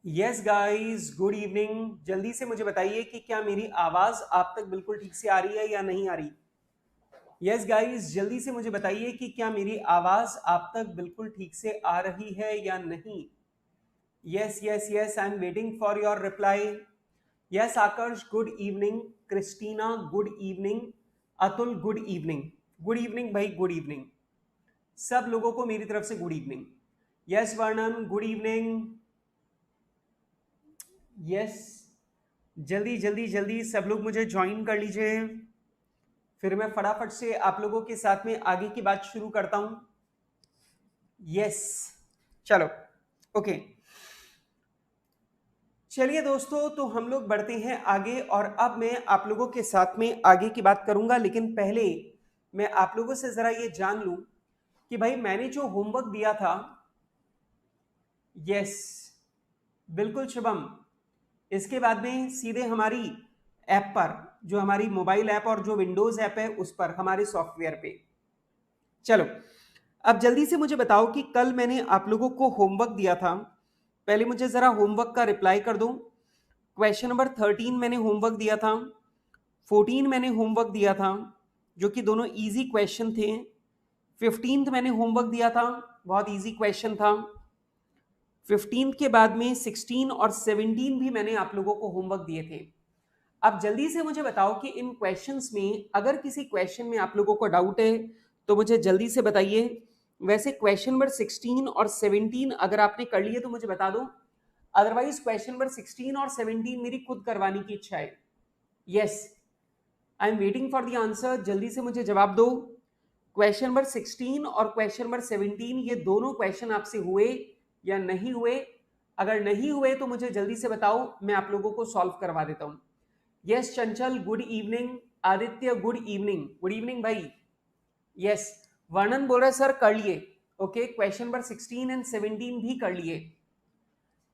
Yes guys, good evening. जल्दी से मुझे बताइए कि क्या मेरी आवाज आप तक बिल्कुल ठीक से आ रही है या नहीं आ रही। यस गाइस, जल्दी से मुझे बताइए कि क्या मेरी आवाज आप तक बिल्कुल ठीक से आ रही है या नहीं। Yes yes yes, I am waiting for your reply. Yes Aakarsh, good evening. Christina, good evening. Atul, good evening. Good evening भाई, गुड इवनिंग। सब लोगों को मेरी तरफ से good evening. Yes Varnan, good evening. Yes, जल्दी जल्दी जल्दी सब लोग मुझे ज्वाइन कर लीजिए, फिर मैं फटाफट से आप लोगों के साथ में आगे की बात शुरू करता हूं। यस, चलो, ओके। चलिए दोस्तों, तो हम लोग बढ़ते हैं आगे और अब मैं आप लोगों के साथ में आगे की बात करूंगा, लेकिन पहले मैं आप लोगों से जरा ये जान लूं कि भाई मैंने जो होमवर्क दिया था। यस, बिल्कुल शुभम। इसके बाद में सीधे हमारी ऐप पर, जो हमारी मोबाइल ऐप और जो विंडोज ऐप है उस पर, हमारे सॉफ्टवेयर पे। चलो, अब जल्दी से मुझे बताओ कि कल मैंने आप लोगों को होमवर्क दिया था। पहले मुझे जरा होमवर्क का रिप्लाई कर दो। क्वेश्चन नंबर 13 मैंने होमवर्क दिया था, 14 मैंने होमवर्क दिया था, जो कि दोनों इजी क्वेश्चन थे। 15th मैंने होमवर्क दिया था, बहुत इजी क्वेश्चन था। 15th के बाद में 16 और 17 भी मैंने आप लोगों को होमवर्क दिए थे। अब जल्दी से मुझे बताओ कि इन क्वेश्चंस में अगर किसी क्वेश्चन में आप लोगों को डाउट है तो मुझे जल्दी से बताइए। वैसे क्वेश्चन नंबर 16 और 17 अगर आपने कर लिए तो मुझे बता दो, अदरवाइज क्वेश्चन नंबर 16 और 17 मेरी खुद करवाने की इच्छा है। Yes, I am waiting for the answer. जल्दी से मुझे जवाब दो। क्वेश्चन नंबर 16 और क्वेश्चन नंबर 17 ये दोनों क्वेश्चन आपसे हुए या नहीं हुए। अगर नहीं हुए तो मुझे जल्दी से बताओ, मैं आप लोगों को सॉल्व करवा देता हूं। यस चंचल, good evening. Aditya, good evening. Good evening भाई। यस, वर्णन बोल रहा है सर कर लिए। ओके, क्वेश्चन नंबर 16 एंड 17 भी कर लिए।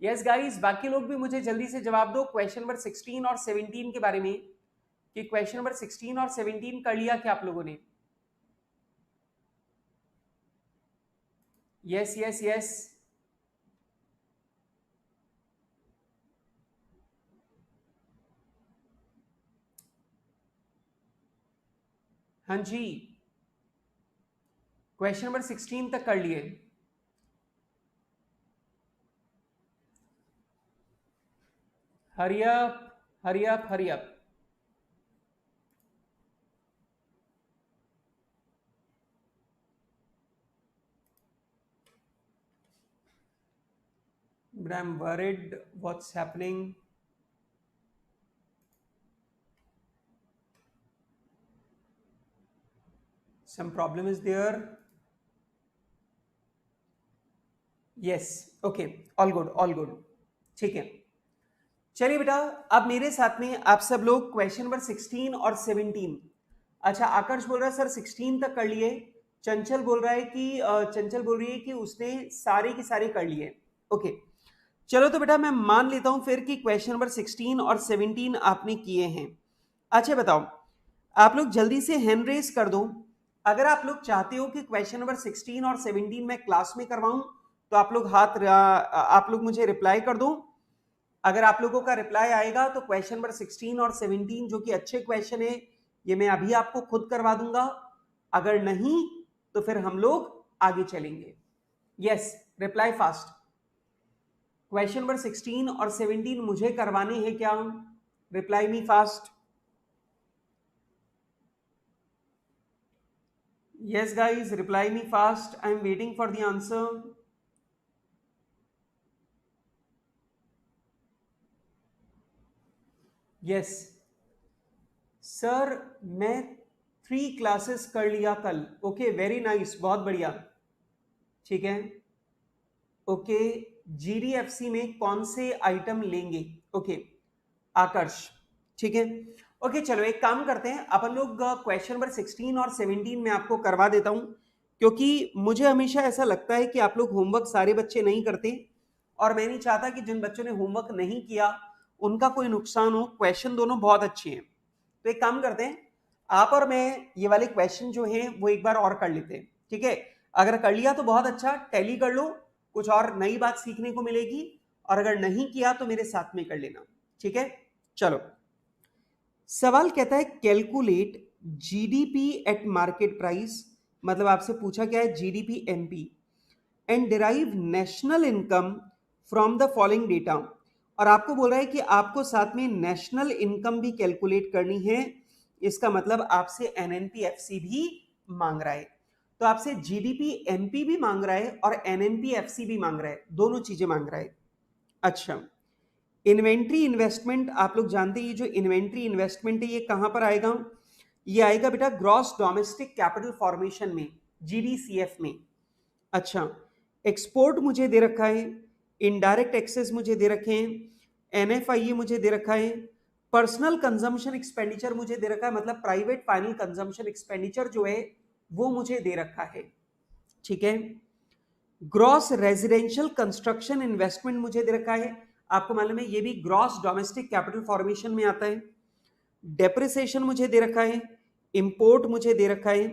यस गाइस, बाकी लोग भी मुझे जल्दी से जवाब दो क्वेश्चन नंबर 16 और 17 के बारे में, कि क्वेश्चन नंबर 16 और 17 कर लिया क्या आप लोगों ने। यस यस यस, हाँ जी, क्वेश्चन नंबर 16 तक कर लिए। हरियप हरियप हरियप। But I'm worried what's happening. Some problem is there. Yes, okay, all good, all good. ठीक है, चलिए बेटा, अब मेरे साथ में आप सब लोग क्वेश्चन नंबर 16 और 17। अच्छा, आकर्ष बोल रहा है सर 16 तक कर लिए। चंचल बोल रहा है कि चंचल बोल रही है कि उसने सारे के सारे कर लिए। ओके, चलो तो बेटा मैं मान लेता हूं फिर कि क्वेश्चन नंबर 16 और 17 आपने किए हैं। अच्छा बताओ, आप लोग जल्दी से हैंड रेस कर दो अगर आप लोग चाहते हो कि क्वेश्चन नंबर 16 और 17 मैं क्लास में करवाऊं, तो आप लोग मुझे रिप्लाई कर दो। अगर आप लोगों का रिप्लाई आएगा तो क्वेश्चन नंबर 16 और 17 जो कि अच्छे क्वेश्चन है, ये मैं अभी आपको खुद करवा दूंगा। अगर नहीं तो फिर हम लोग आगे चलेंगे। Yes, reply fast. Question number 16 और 17 मुझे करवाने हैं क्या? Reply me fast. Yes guys, reply me fast, I am waiting for the answer. Yes sir, मैं 3 क्लासेस कर लिया कल। ओके, वेरी नाइस, बहुत बढ़िया। ठीक है, ओके, जीडीएफसी में कौन से आइटम लेंगे? ओके आकर्ष, ठीक है। ओके चलो, एक काम करते हैं अपन लोग, क्वेश्चन नंबर 16 और 17 में आपको करवा देता हूं, क्योंकि मुझे हमेशा ऐसा लगता है कि आप लोग होमवर्क सारे बच्चे नहीं करते, और मैं नहीं चाहता कि जिन बच्चों ने होमवर्क नहीं किया उनका कोई नुकसान हो। क्वेश्चन दोनों बहुत अच्छे हैं, तो एक काम करते हैं, आप और मैं ये वाले क्वेश्चन जो हैं वो एक बार और कर लेते हैं। ठीक है, अगर कर लिया तो बहुत अच्छा, टैली कर लो, कुछ और नई बात सीखने को मिलेगी। और अगर नहीं किया तो मेरे साथ में कर लेना, ठीक है। चलो, सवाल कहता है calculate GDP at market price, मतलब आपसे पूछा क्या है, GDP MP, and derive national income from the following data, और आपको बोल रहा है कि आपको साथ में नेशनल इनकम भी कैलकुलेट करनी है। इसका मतलब आपसे एनएनपीएफसी भी मांग रहा है। तो आपसे जीडीपी एमपी भी मांग रहा है और एनएनपीएफसी भी मांग रहा है, दोनों चीजें मांग रहा है। अच्छा, इन्वेंट्री इन्वेस्टमेंट, आप लोग जानते हैं ये जो इन्वेंट्री इन्वेस्टमेंट है ये कहां पर आएगा, ये आएगा बेटा ग्रॉस डोमेस्टिक कैपिटल फॉर्मेशन में, जीडीसीएफ में। अच्छा, एक्सपोर्ट मुझे दे रखा है, इनडायरेक्ट एक्सेस मुझे दे रखे हैं, एनएफआईए मुझे दे रखा है, पर्सनल कंजम्पशन एक्सपेंडिचर मुझे दे रखा है, मतलब प्राइवेट फाइनल कंजम्पशन एक्सपेंडिचर जो है वो मुझे दे रखा है, ठीक है। ग्रॉस रेजिडेंशियल कंस्ट्रक्शन इन्वेस्टमेंट मुझे दे रखा है, आपको मालूम है ये भी ग्रॉस डोमेस्टिक कैपिटल फॉर्मेशन में आता है। डेप्रिसिएशन मुझे दे रखा है, इंपोर्ट मुझे दे रखा है,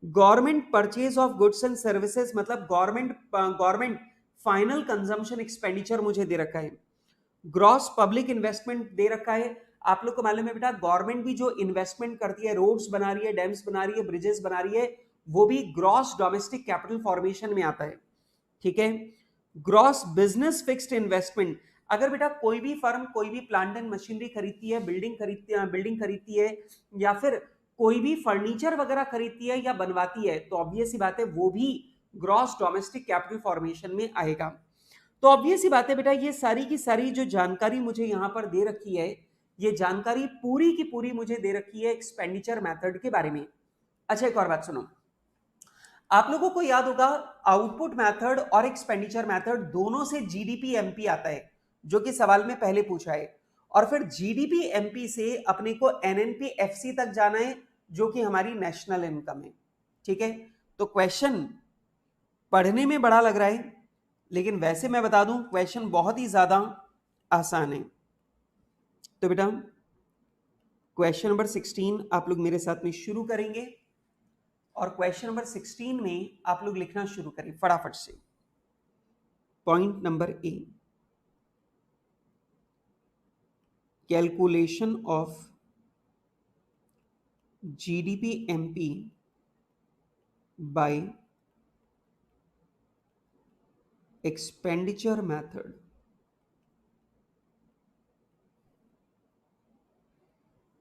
government purchase of goods and services, मतलब गवर्नमेंट फाइनल कंजम्पशन एक्सपेंडिचर मुझे दे रखा है, ग्रॉस पब्लिक इन्वेस्टमेंट दे रखा है। आप लोग को मालूम है बेटा गवर्नमेंट भी जो इन्वेस्टमेंट करती है, रोड्स बना रही है, डैम्स बना रही है, ब्रिजेस बना रही है, वो भी ग्रॉस डोमेस्टिक कैपिटल फॉर्मेशन में आता है, ठीक है। ग्रॉस बिजनेस फिक्स्ड इन्वेस्टमेंट, अगर बेटा कोई भी फर्म कोई भी प्लांट एंड मशीनरी खरीदती है, बिल्डिंग खरीदती है, या फिर कोई भी फर्नीचर वगैरह खरीदती है या बनवाती है, तो ऑब्वियस सी बात है वो भी ग्रॉस डोमेस्टिक कैपिटल फॉर्मेशन में आएगा। तो ऑब्वियस सी बात है बेटा ये सारी की सारी जो जानकारी मुझे यहां पर दे रखी है, ये जानकारी पूरी की पूरी मुझे दे रखी है एक्सपेंडिचर मेथड के बारे में। अच्छा, एक और बात सुनो, आप लोगों को याद होगा आउटपुट मेथड और एक्सपेंडिचर मेथड दोनों से जीडीपी एमपी आता है, जो कि सवाल में पहले पूछा है, और फिर जीडीपी एमपी से अपने को एनएनपी एफसी तक जाना है, जो कि हमारी नेशनल इनकम है, ठीक है। तो क्वेश्चन पढ़ने में बड़ा लग रहा है, लेकिन वैसे मैं बता दूं क्वेश्चन बहुत ही ज्यादा आसान है। तो बेटा क्वेश्चन नंबर 16 आप लोग मेरे साथ में शुरू करेंगे, और क्वेश्चन नंबर 16 में आप लोग लिखना शुरू करें फटाफट से। Point number A, calculation of GDP MP bye expenditure method.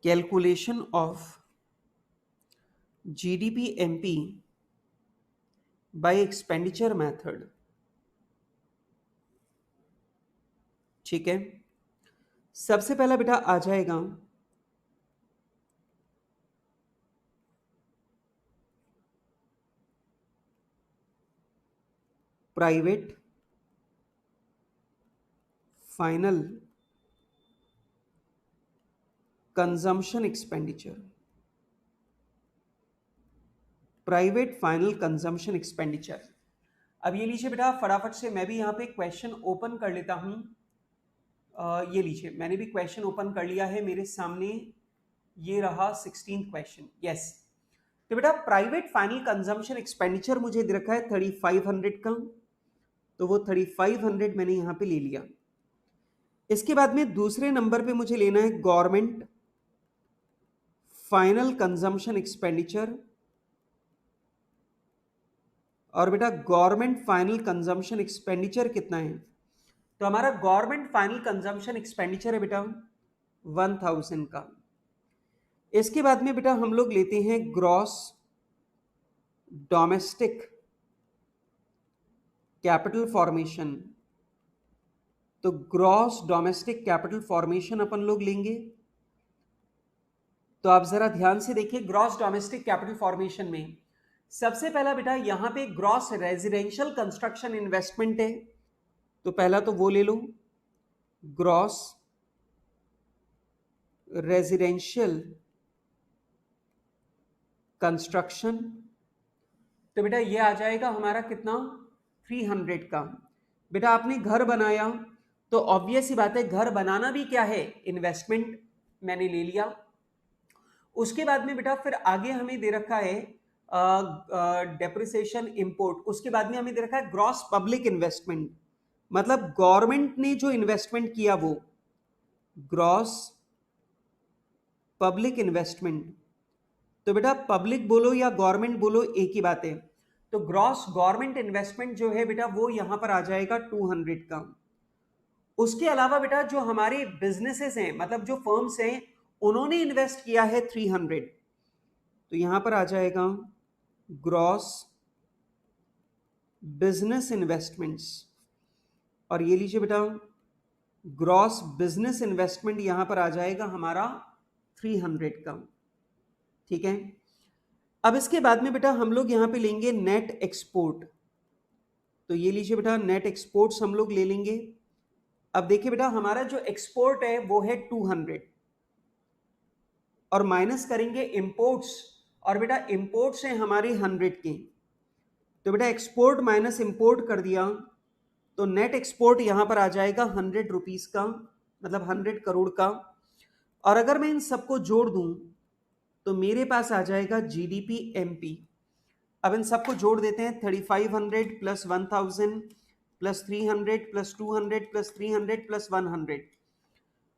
Calculation of GDP MP bye expenditure method, ठीक है। सबसे पहला बेटा आ जाएगा private final consumption expenditure, private final consumption expenditure. अब ये लीजिए बेटा फटाफट से, मैं भी यहाँ पे क्वेश्चन ओपन कर लेता हूँ। ये लीजिए मैंने भी क्वेश्चन ओपन कर लिया है मेरे सामने, ये रहा 16th क्वेश्चन, यस। तो बेटा प्राइवेट फाइनल कंजम्पशन एक्सपेंडिचर मुझे दे रखा है 3500 का, तो वो 3500 मैंने यहाँ पे ले लिया। इसके बाद में दूसरे नंबर पे मुझे लेना है गवर्नमेंट फाइनल कंजम्पशन एक्सपेंडिचर, और बेटा गवर्नमेंट फाइनल कंजम्पशन एक्सपेंडिचर कितना है, तो हमारा गवर्नमेंट फाइनल कंजम्पशन एक्सपेंडिचर है बेटा 1000 का। इसके बाद में बेटा हम लोग लेते हैं ग्रॉस डोमेस्टिक कैपिटल फॉर्मेशन, तो ग्रॉस डोमेस्टिक कैपिटल फॉर्मेशन अपन लोग लेंगे। तो आप जरा ध्यान से देखिए, ग्रॉस डोमेस्टिक कैपिटल फॉर्मेशन में सबसे पहला बेटा यहां पे ग्रॉस रेजिडेंशियल कंस्ट्रक्शन इन्वेस्टमेंट है, तो पहला तो वो ले लो, ग्रॉस रेजिडेंशियल कंस्ट्रक्शन। तो बेटा ये आ जाएगा हमारा कितना, 300 का। बेटा आपने घर बनाया, तो ऑब्वियस ही बात है घर बनाना भी क्या है, इन्वेस्टमेंट, मैंने ले लिया। उसके बाद में बेटा फिर आगे हमें दे रखा है डेप्रिसिएशन इंपोर्ट, उसके बाद में हमें दे रखा है ग्रॉस पब्लिक इन्वेस्टमेंट, मतलब गवर्नमेंट ने जो इन्वेस्टमेंट किया वो ग्रॉस पब्लिक इन्वेस्टमेंट। तो बेटा पब्लिक बोलो या गवर्नमेंट बोलो एक ही बात है। तो ग्रॉस गवर्नमेंट इन्वेस्टमेंट जो है बेटा वो यहां पर आ जाएगा 200 का। उसके अलावा बेटा जो हमारे बिजनेसेस हैं मतलब जो फर्म्स हैं उन्होंने इन्वेस्ट किया है 300, तो यहां पर आ जाएगा ग्रॉस बिजनेस इन्वेस्टमेंट्स। और ये लीजिए बेटा ग्रॉस बिजनेस इन्वेस्टमेंट यहां पर आ जाएगा हमारा 300 का। ठीक है, अब इसके बाद में बेटा हम लोग यहां पे लेंगे नेट एक्सपोर्ट। तो ये लीजिए बेटा नेट एक्सपोर्ट्स हम लोग ले लेंगे। अब देखिए बेटा हमारा जो एक्सपोर्ट है वो है 200 और माइनस करेंगे इंपोर्ट्स, और बेटा इंपोर्ट्स हैं हमारे 100 के। तो बेटा एक्सपोर्ट माइनस इंपोर्ट कर दिया तो नेट एक्सपोर्ट यहां पर आ जाएगा 100 रुपीज का, मतलब 100 करोड़ का। और अगर मैं इन सबको जोड़ दूं तो मेरे पास आ जाएगा जीडीपी एमपी। अब इन सबको जोड़ देते हैं, 3500 plus 1000 plus 300 plus 200 plus 300 plus 100,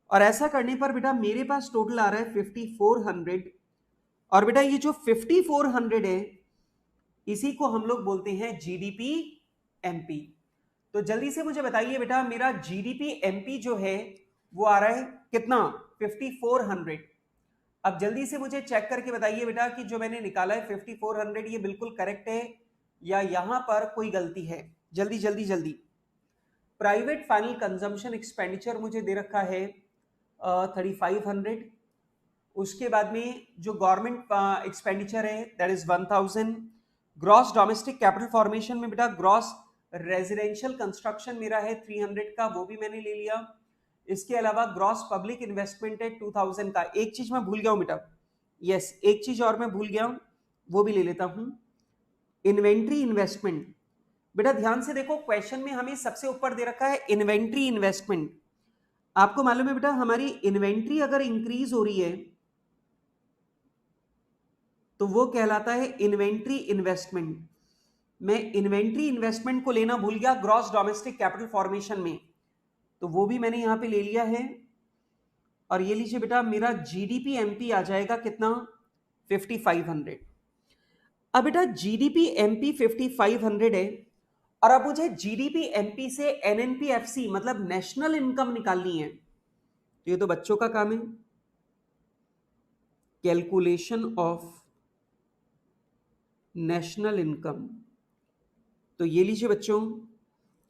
और ऐसा करने पर बेटा मेरे पास टोटल आ रहा है 5400। और बेटा ये जो 5400 है इसी को हम लोग बोलते हैं जीडीपी एमपी। तो जल्दी से मुझे बताइए बेटा मेरा जीडीपी एमपी जो है वो आ रहा है कितना, 5400। अब जल्दी से मुझे चेक करके बताइए बेटा कि जो मैंने निकाला है 5400 ये बिल्कुल करेक्ट है या यहां पर कोई गलती है। जल्दी जल्दी जल्दी। प्राइवेट फाइनल कंजम्पशन एक्सपेंडिचर मुझे दे रखा है 3500। उसके बाद में जो गवर्नमेंट एक्सपेंडिचर है that is 1000। Gross domestic capital formation में बेटा ग्रॉस रेजिडेंशियल कंस्ट्रक्शन मेरा है 300 का, वो भी मैंने ले लिया। इसके अलावा ग्रॉस पब्लिक इन्वेस्टमेंट है 2000 का। एक चीज मैं भूल गया हूं बेटा, यस एक चीज और मैं भूल गया हूं, वो भी ले लेता हूं, इन्वेंट्री इन्वेस्टमेंट। बेटा ध्यान से देखो क्वेश्चन में हमें सबसे ऊपर दे रखा है इन्वेंट्री इन्वेस्टमेंट। आपको मालूम है बेटा हमारी इन्वेंट्री अगर इंक्रीज हो रही है तो वो कहलाता है इन्वेंट्री इन्वेस्टमेंट। मैं इन्वेंट्री इन्वेस्टमेंट को लेना भूल गया ग्रॉस डोमेस्टिक कैपिटल फॉर्मेशन में, तो वो भी मैंने यहां पे ले लिया है। और ये लीजिए बेटा मेरा जीडीपी एमपी आ जाएगा कितना, 5500। अब बेटा जीडीपी एमपी 5500 है और अब मुझे जीडीपी एमपी से एनएनपीएफसी मतलब नेशनल इनकम निकालनी है। तो ये तो बच्चों का काम है, कैलकुलेशन ऑफ नेशनल इनकम। तो ये लीजिए बच्चों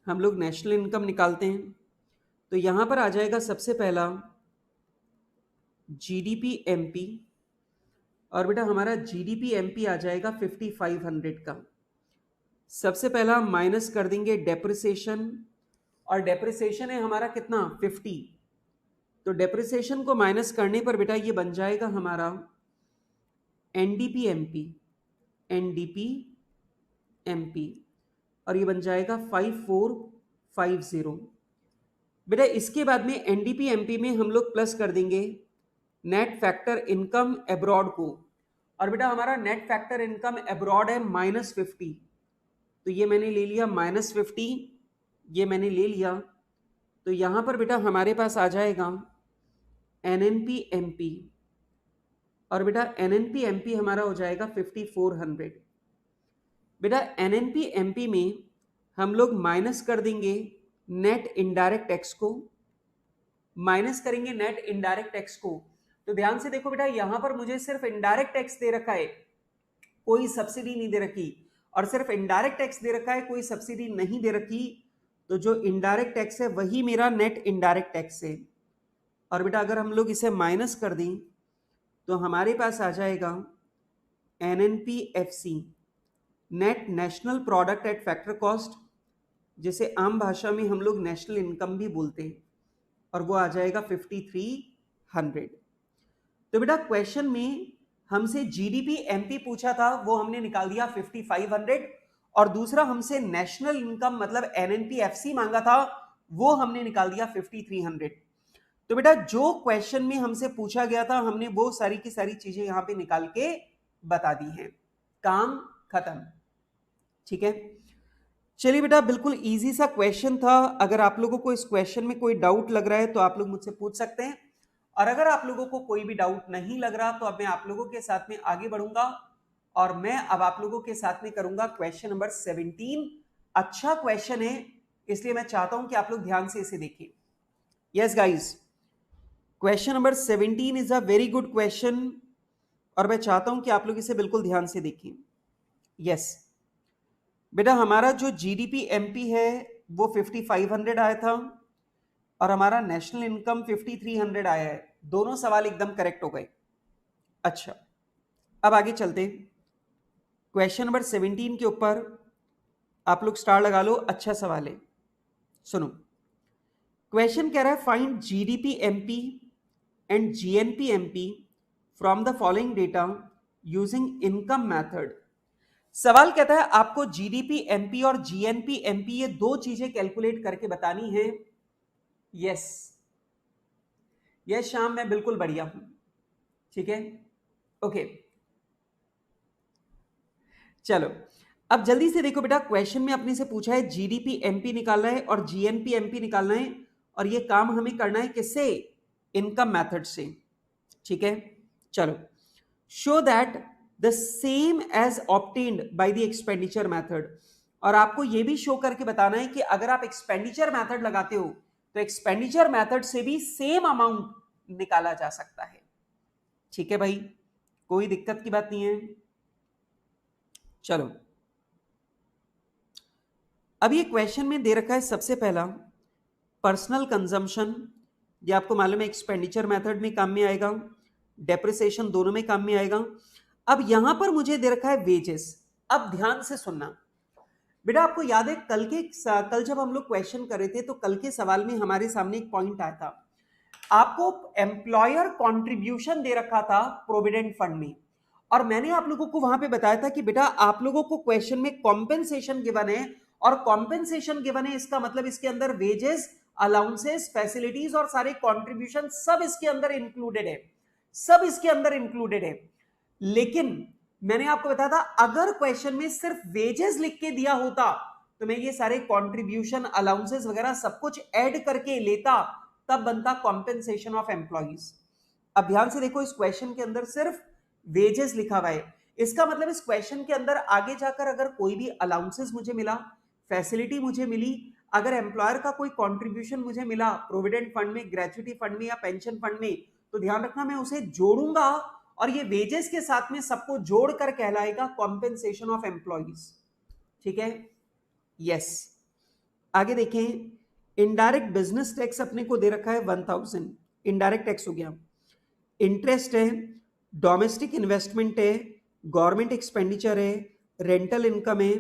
हम लोग नेशनल इनकम निकालते हैं। तो यहां पर आ जाएगा सबसे पहला जीडीपी एमपी, और बेटा हमारा जीडीपी एमपी आ जाएगा 5500 का। सबसे पहला माइनस कर देंगे डेप्रिसिएशन, और डेप्रिसिएशन है हमारा कितना 50। तो डेप्रिसिएशन को माइनस करने पर बेटा ये बन जाएगा हमारा एनडीपी एमपी, एनडीपी एमपी, और ये बन जाएगा 5450। बेटा इसके बाद में एनडीपी एमपी में हम लोग प्लस कर देंगे नेट फैक्टर इनकम एब्रॉड को, और बेटा हमारा नेट फैक्टर इनकम एब्रॉड है -50। तो ये मैंने ले लिया -50, ये मैंने ले लिया। तो यहां पर बेटा हमारे पास आ जाएगा एनएनपी एमपी, और बेटा एनएनपी एमपी हमारा हो जाएगा 5400। बेटा एनएनपी एमपी में हम लोग माइनस कर देंगे नेट इनडायरेक्ट टैक्स को, माइनस करेंगे नेट इनडायरेक्ट टैक्स को। तो ध्यान से देखो बेटा यहां पर मुझे सिर्फ इनडायरेक्ट टैक्स दे रखा है, कोई सब्सिडी नहीं दे रखी, और सिर्फ इनडायरेक्ट टैक्स दे रखा है, कोई सब्सिडी नहीं दे रखी। तो जो इनडायरेक्ट टैक्स है वही मेरा नेट इनडायरेक्ट टैक्स है। और बेटा अगर हम लोग इसे माइनस कर दें तो हमारे पास आ जाएगा NNPFC, net national product at factor cost, जिसे आम भाषा में हम लोग नेशनल इनकम भी बोलते हैं, और वो आ जाएगा 5300। तो बेटा क्वेश्चन में हमसे जीडीपी एमपी पूछा था, वो हमने निकाल दिया 5500, और दूसरा हमसे नेशनल इनकम मतलब एनएनपीएफसी मांगा था, वो हमने निकाल दिया 5300। तो बेटा जो क्वेश्चन में हमसे पूछा गया था हमने वो सारी की सारी चीजें यहां पे निकाल के बता दी हैं, काम खत्म। ठीक है, चलिए बेटा, बिल्कुल इजी सा क्वेश्चन था। अगर आप लोगों को इस क्वेश्चन में कोई डाउट लग रहा है तो आप लोग मुझसे पूछ सकते हैं, और अगर आप लोगों को कोई भी डाउट नहीं लग रहा तो अब मैं आप लोगों के साथ में आगे बढ़ूंगा, और मैं अब आप लोगों के साथ में करूंगा क्वेश्चन नंबर 17। अच्छा क्वेश्चन है, इसलिए मैं चाहता हूं कि आप लोग ध्यान से इसे देखिए। Yes guys, question number 17 is a very good question, और मैं चाहता हूं कि आप लोग इसे बिल्कुल ध्यान से देखिए। यस बेटा, हमारा जो जीडीपी एमपी है वो 5500 आया था, और हमारा नेशनल इनकम 5300 आया है। दोनों सवाल एकदम करेक्ट हो गए। अच्छा, अब आगे चलते। क्वेश्चन नंबर 17 के ऊपर आप लोग स्टार लगा लो, अच्छा सवाल है, सुनो। क्वेश्चन कह रहा है find GDP MP and GNP MP from the following data using income method. सवाल कहता है आपको जीडीपी एमपी और जीएनपी एमपी ये दो चीजें कैलकुलेट करके बतानी है। यस यस श्याम, मैं बिल्कुल बढ़िया हूं, ठीक है, ओके। चलो, अब जल्दी से देखो बेटा, क्वेश्चन में अपने से पूछा है जीडीपी एमपी निकालना है और जीएनपी एमपी निकालना है, और ये काम हमें करना है किससे? इनकम मेथड से, ठीक है। चलो, show that the same as obtained by the expenditure method, और आपको यह भी शो करके बताना है कि अगर आप एक्सपेंडिचर मेथड लगाते हो तो एक्सपेंडिचर मेथड से भी सेम अमाउंट निकाला जा सकता है, ठीक है भाई, कोई दिक्कत की बात नहीं है। चलो, अब ये क्वेश्चन में दे रखा है सबसे पहला पर्सनल कंजम्पशन, ये आपको मालूम है एक्सपेंडिचर मेथड में काम में आएगा, डेप्रिसिएशन दोनों में काम में आएगा। अब यहां पर मुझे दे रखा है वेजेस। अब ध्यान से सुनना बेटा, आपको याद है कल जब हम लोग क्वेश्चन कर रहे थे तो कल के सवाल में हमारे सामने एक पॉइंट आया था, आपको एम्प्लॉयर कंट्रीब्यूशन दे रखा था प्रोविडेंट फंड में, और मैंने आप लोगों को वहां पे बताया था कि बेटा आप लोगों को क्वेश्चन में कॉम्पेंसेशन गिवन है, और कॉम्पेंसेशन गिवन है इसका मतलब इसके अंदर वेजेस, अलाउंसेस, फैसिलिटीज और सारे कॉन्ट्रीब्यूशन सब इसके अंदर इंक्लूडेड है, सब इसके अंदर इंक्लूडेड है। लेकिन मैंने आपको बताया था अगर क्वेश्चन में सिर्फ वेजेस लिख के दिया होता तो मैं ये सारे कॉन्ट्रीब्यूशन, अलाउंसेस वगैरह सब कुछ ऐड करके लेता, तब बनता कॉम्पेंसेशन ऑफ एम्प्लॉइज। अब ध्यान से देखो, इस क्वेश्चन के अंदर सिर्फ वेजेस लिखा हुआ है, इसका मतलब इस क्वेश्चन के अंदर आगे जाकर अगर कोई भी अलाउंसेस मुझे मिला, फैसिलिटी मुझे मिली, अगर एम्प्लॉयर का कोई कंट्रीब्यूशन मुझे मिला प्रोविडेंट फंड में, ग्रेच्युटी फंड में या पेंशन फंड में, तो ध्यान रखना मैं उसे जोड़ूंगा, और ये वेजेस के साथ में सबको जोड़कर कहलाएगा कॉम्पेंसेशन ऑफ एम्प्लॉइज, ठीक है। यस, आगे देखें, इनडायरेक्ट बिजनेस टैक्स अपने को दे रखा है 1000, इनडायरेक्ट टैक्स हो गया, इंटरेस्ट है, डोमेस्टिक इन्वेस्टमेंट है, गवर्नमेंट एक्सपेंडिचर है, रेंटल इनकम है,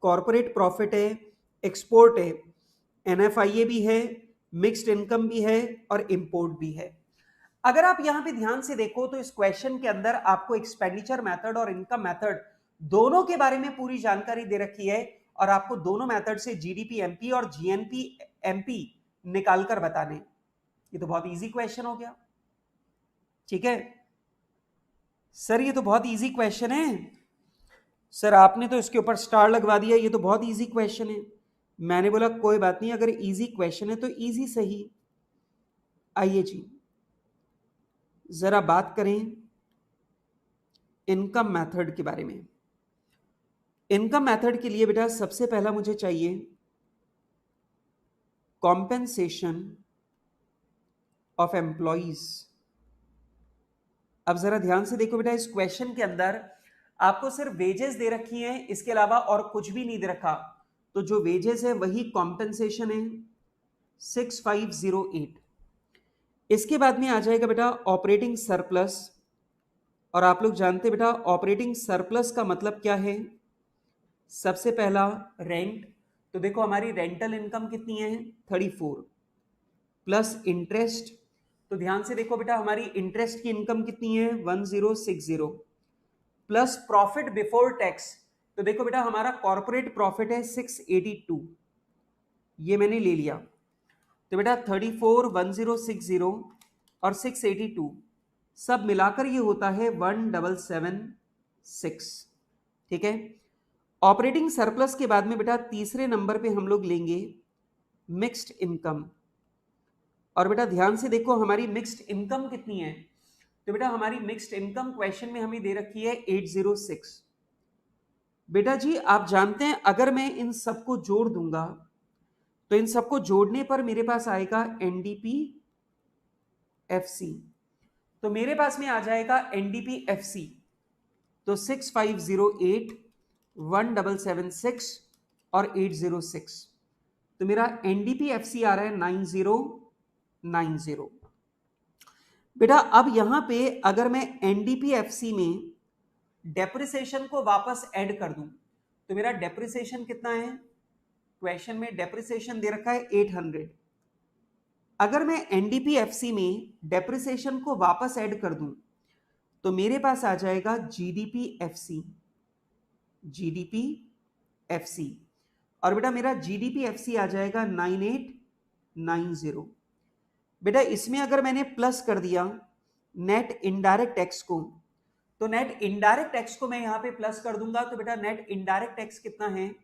कॉर्पोरेट प्रॉफिट है, एक्सपोर्ट है, एनएफआईए भी है, मिक्स्ड इनकम भी है, और इंपोर्ट भी है। अगर आप यहां पे ध्यान से देखो तो इस क्वेश्चन के अंदर आपको एक्सपेंडिचर मेथड और इनकम मेथड दोनों के बारे में पूरी जानकारी दे रखी है, और आपको दोनों मेथड से जीडीपी एमपी और जीएनपी एमपी निकालकर बताने। ये तो बहुत इजी क्वेश्चन हो गया, ठीक है सर, ये तो बहुत इजी क्वेश्चन है सर, आपने तो इसके ऊपर स्टार लगवा दिया, ये तो बहुत इजी क्वेश्चन है। मैंने बोला कोई बात नहीं, अगर इजी क्वेश्चन है तो इजी सही। आइए जी, जरा बात करें इनकम मेथड के बारे में। इनकम मेथड के लिए बेटा सबसे पहला मुझे चाहिए कॉम्पेंसेशन ऑफ एम्प्लॉइज। अब जरा ध्यान से देखो बेटा, इस क्वेश्चन के अंदर आपको सिर्फ वेजेस दे रखी हैं, इसके अलावा और कुछ भी नहीं दे रखा, तो जो वेजेस है वही कॉम्पेंसेशन है 6508। इसके बाद में आ जाएगा बेटा ऑपरेटिंग सरप्लस, और आप लोग जानते बेटा ऑपरेटिंग सरप्लस का मतलब क्या है। सबसे पहला रेंट, तो देखो हमारी रेंटल इनकम कितनी है 34, प्लस इंटरेस्ट, तो ध्यान से देखो बेटा हमारी इंटरेस्ट की इनकम कितनी है 1060, प्लस प्रॉफिट बिफोर टैक्स, तो देखो बेटा हमारा कॉर्पोरेट प्रॉफिट है 682, ये मैंने ले लिया, तो बेटा 34, 1060 और 682 सब मिलाकर ये होता है 1776, ठीक है। ऑपरेटिंग सरप्लस के बाद में बेटा तीसरे नंबर पे हम लोग लेंगे मिक्स्ड इनकम। और बेटा ध्यान से देखो हमारी मिक्स्ड इनकम कितनी है। तो बेटा हमारी मिक्स्ड इनकम क्वेश्चन में हमें दे रखी है 806। बेटा जी आप जानते हैं अगर मैं इन सबको जोड़ दूंगा तो इन सबको जोड़ने पर मेरे पास आएगा एनडीपी एफसी। तो मेरे पास में आ जाएगा एनडीपी एफसी, तो 6508 1776 और 806। तो मेरा एनडीपी एफसी आ रहा है 9090। बेटा अब यहां पे अगर मैं एनडीपी एफसी में डेप्रिसिएशन को वापस ऐड कर दूं तो मेरा डेप्रिसिएशन कितना है। क्वेश्चन में डेप्रिसिएशन दे रखा है 800। अगर मैं एनडीपी एफसी में डेप्रिसिएशन को वापस ऐड कर दूं तो मेरे पास आ जाएगा जीडीपी एफसी। जीडीपी एफसी और बेटा मेरा जीडीपी एफसी आ जाएगा 9890। बेटा इसमें अगर मैंने प्लस कर दिया नेट इनडायरेक्ट टैक्स को, तो नेट इनडायरेक्ट टैक्स को मैं यहां पे प्लस कर दूंगा तो बेटा नेट इनडायरेक्ट टैक्स कितना है,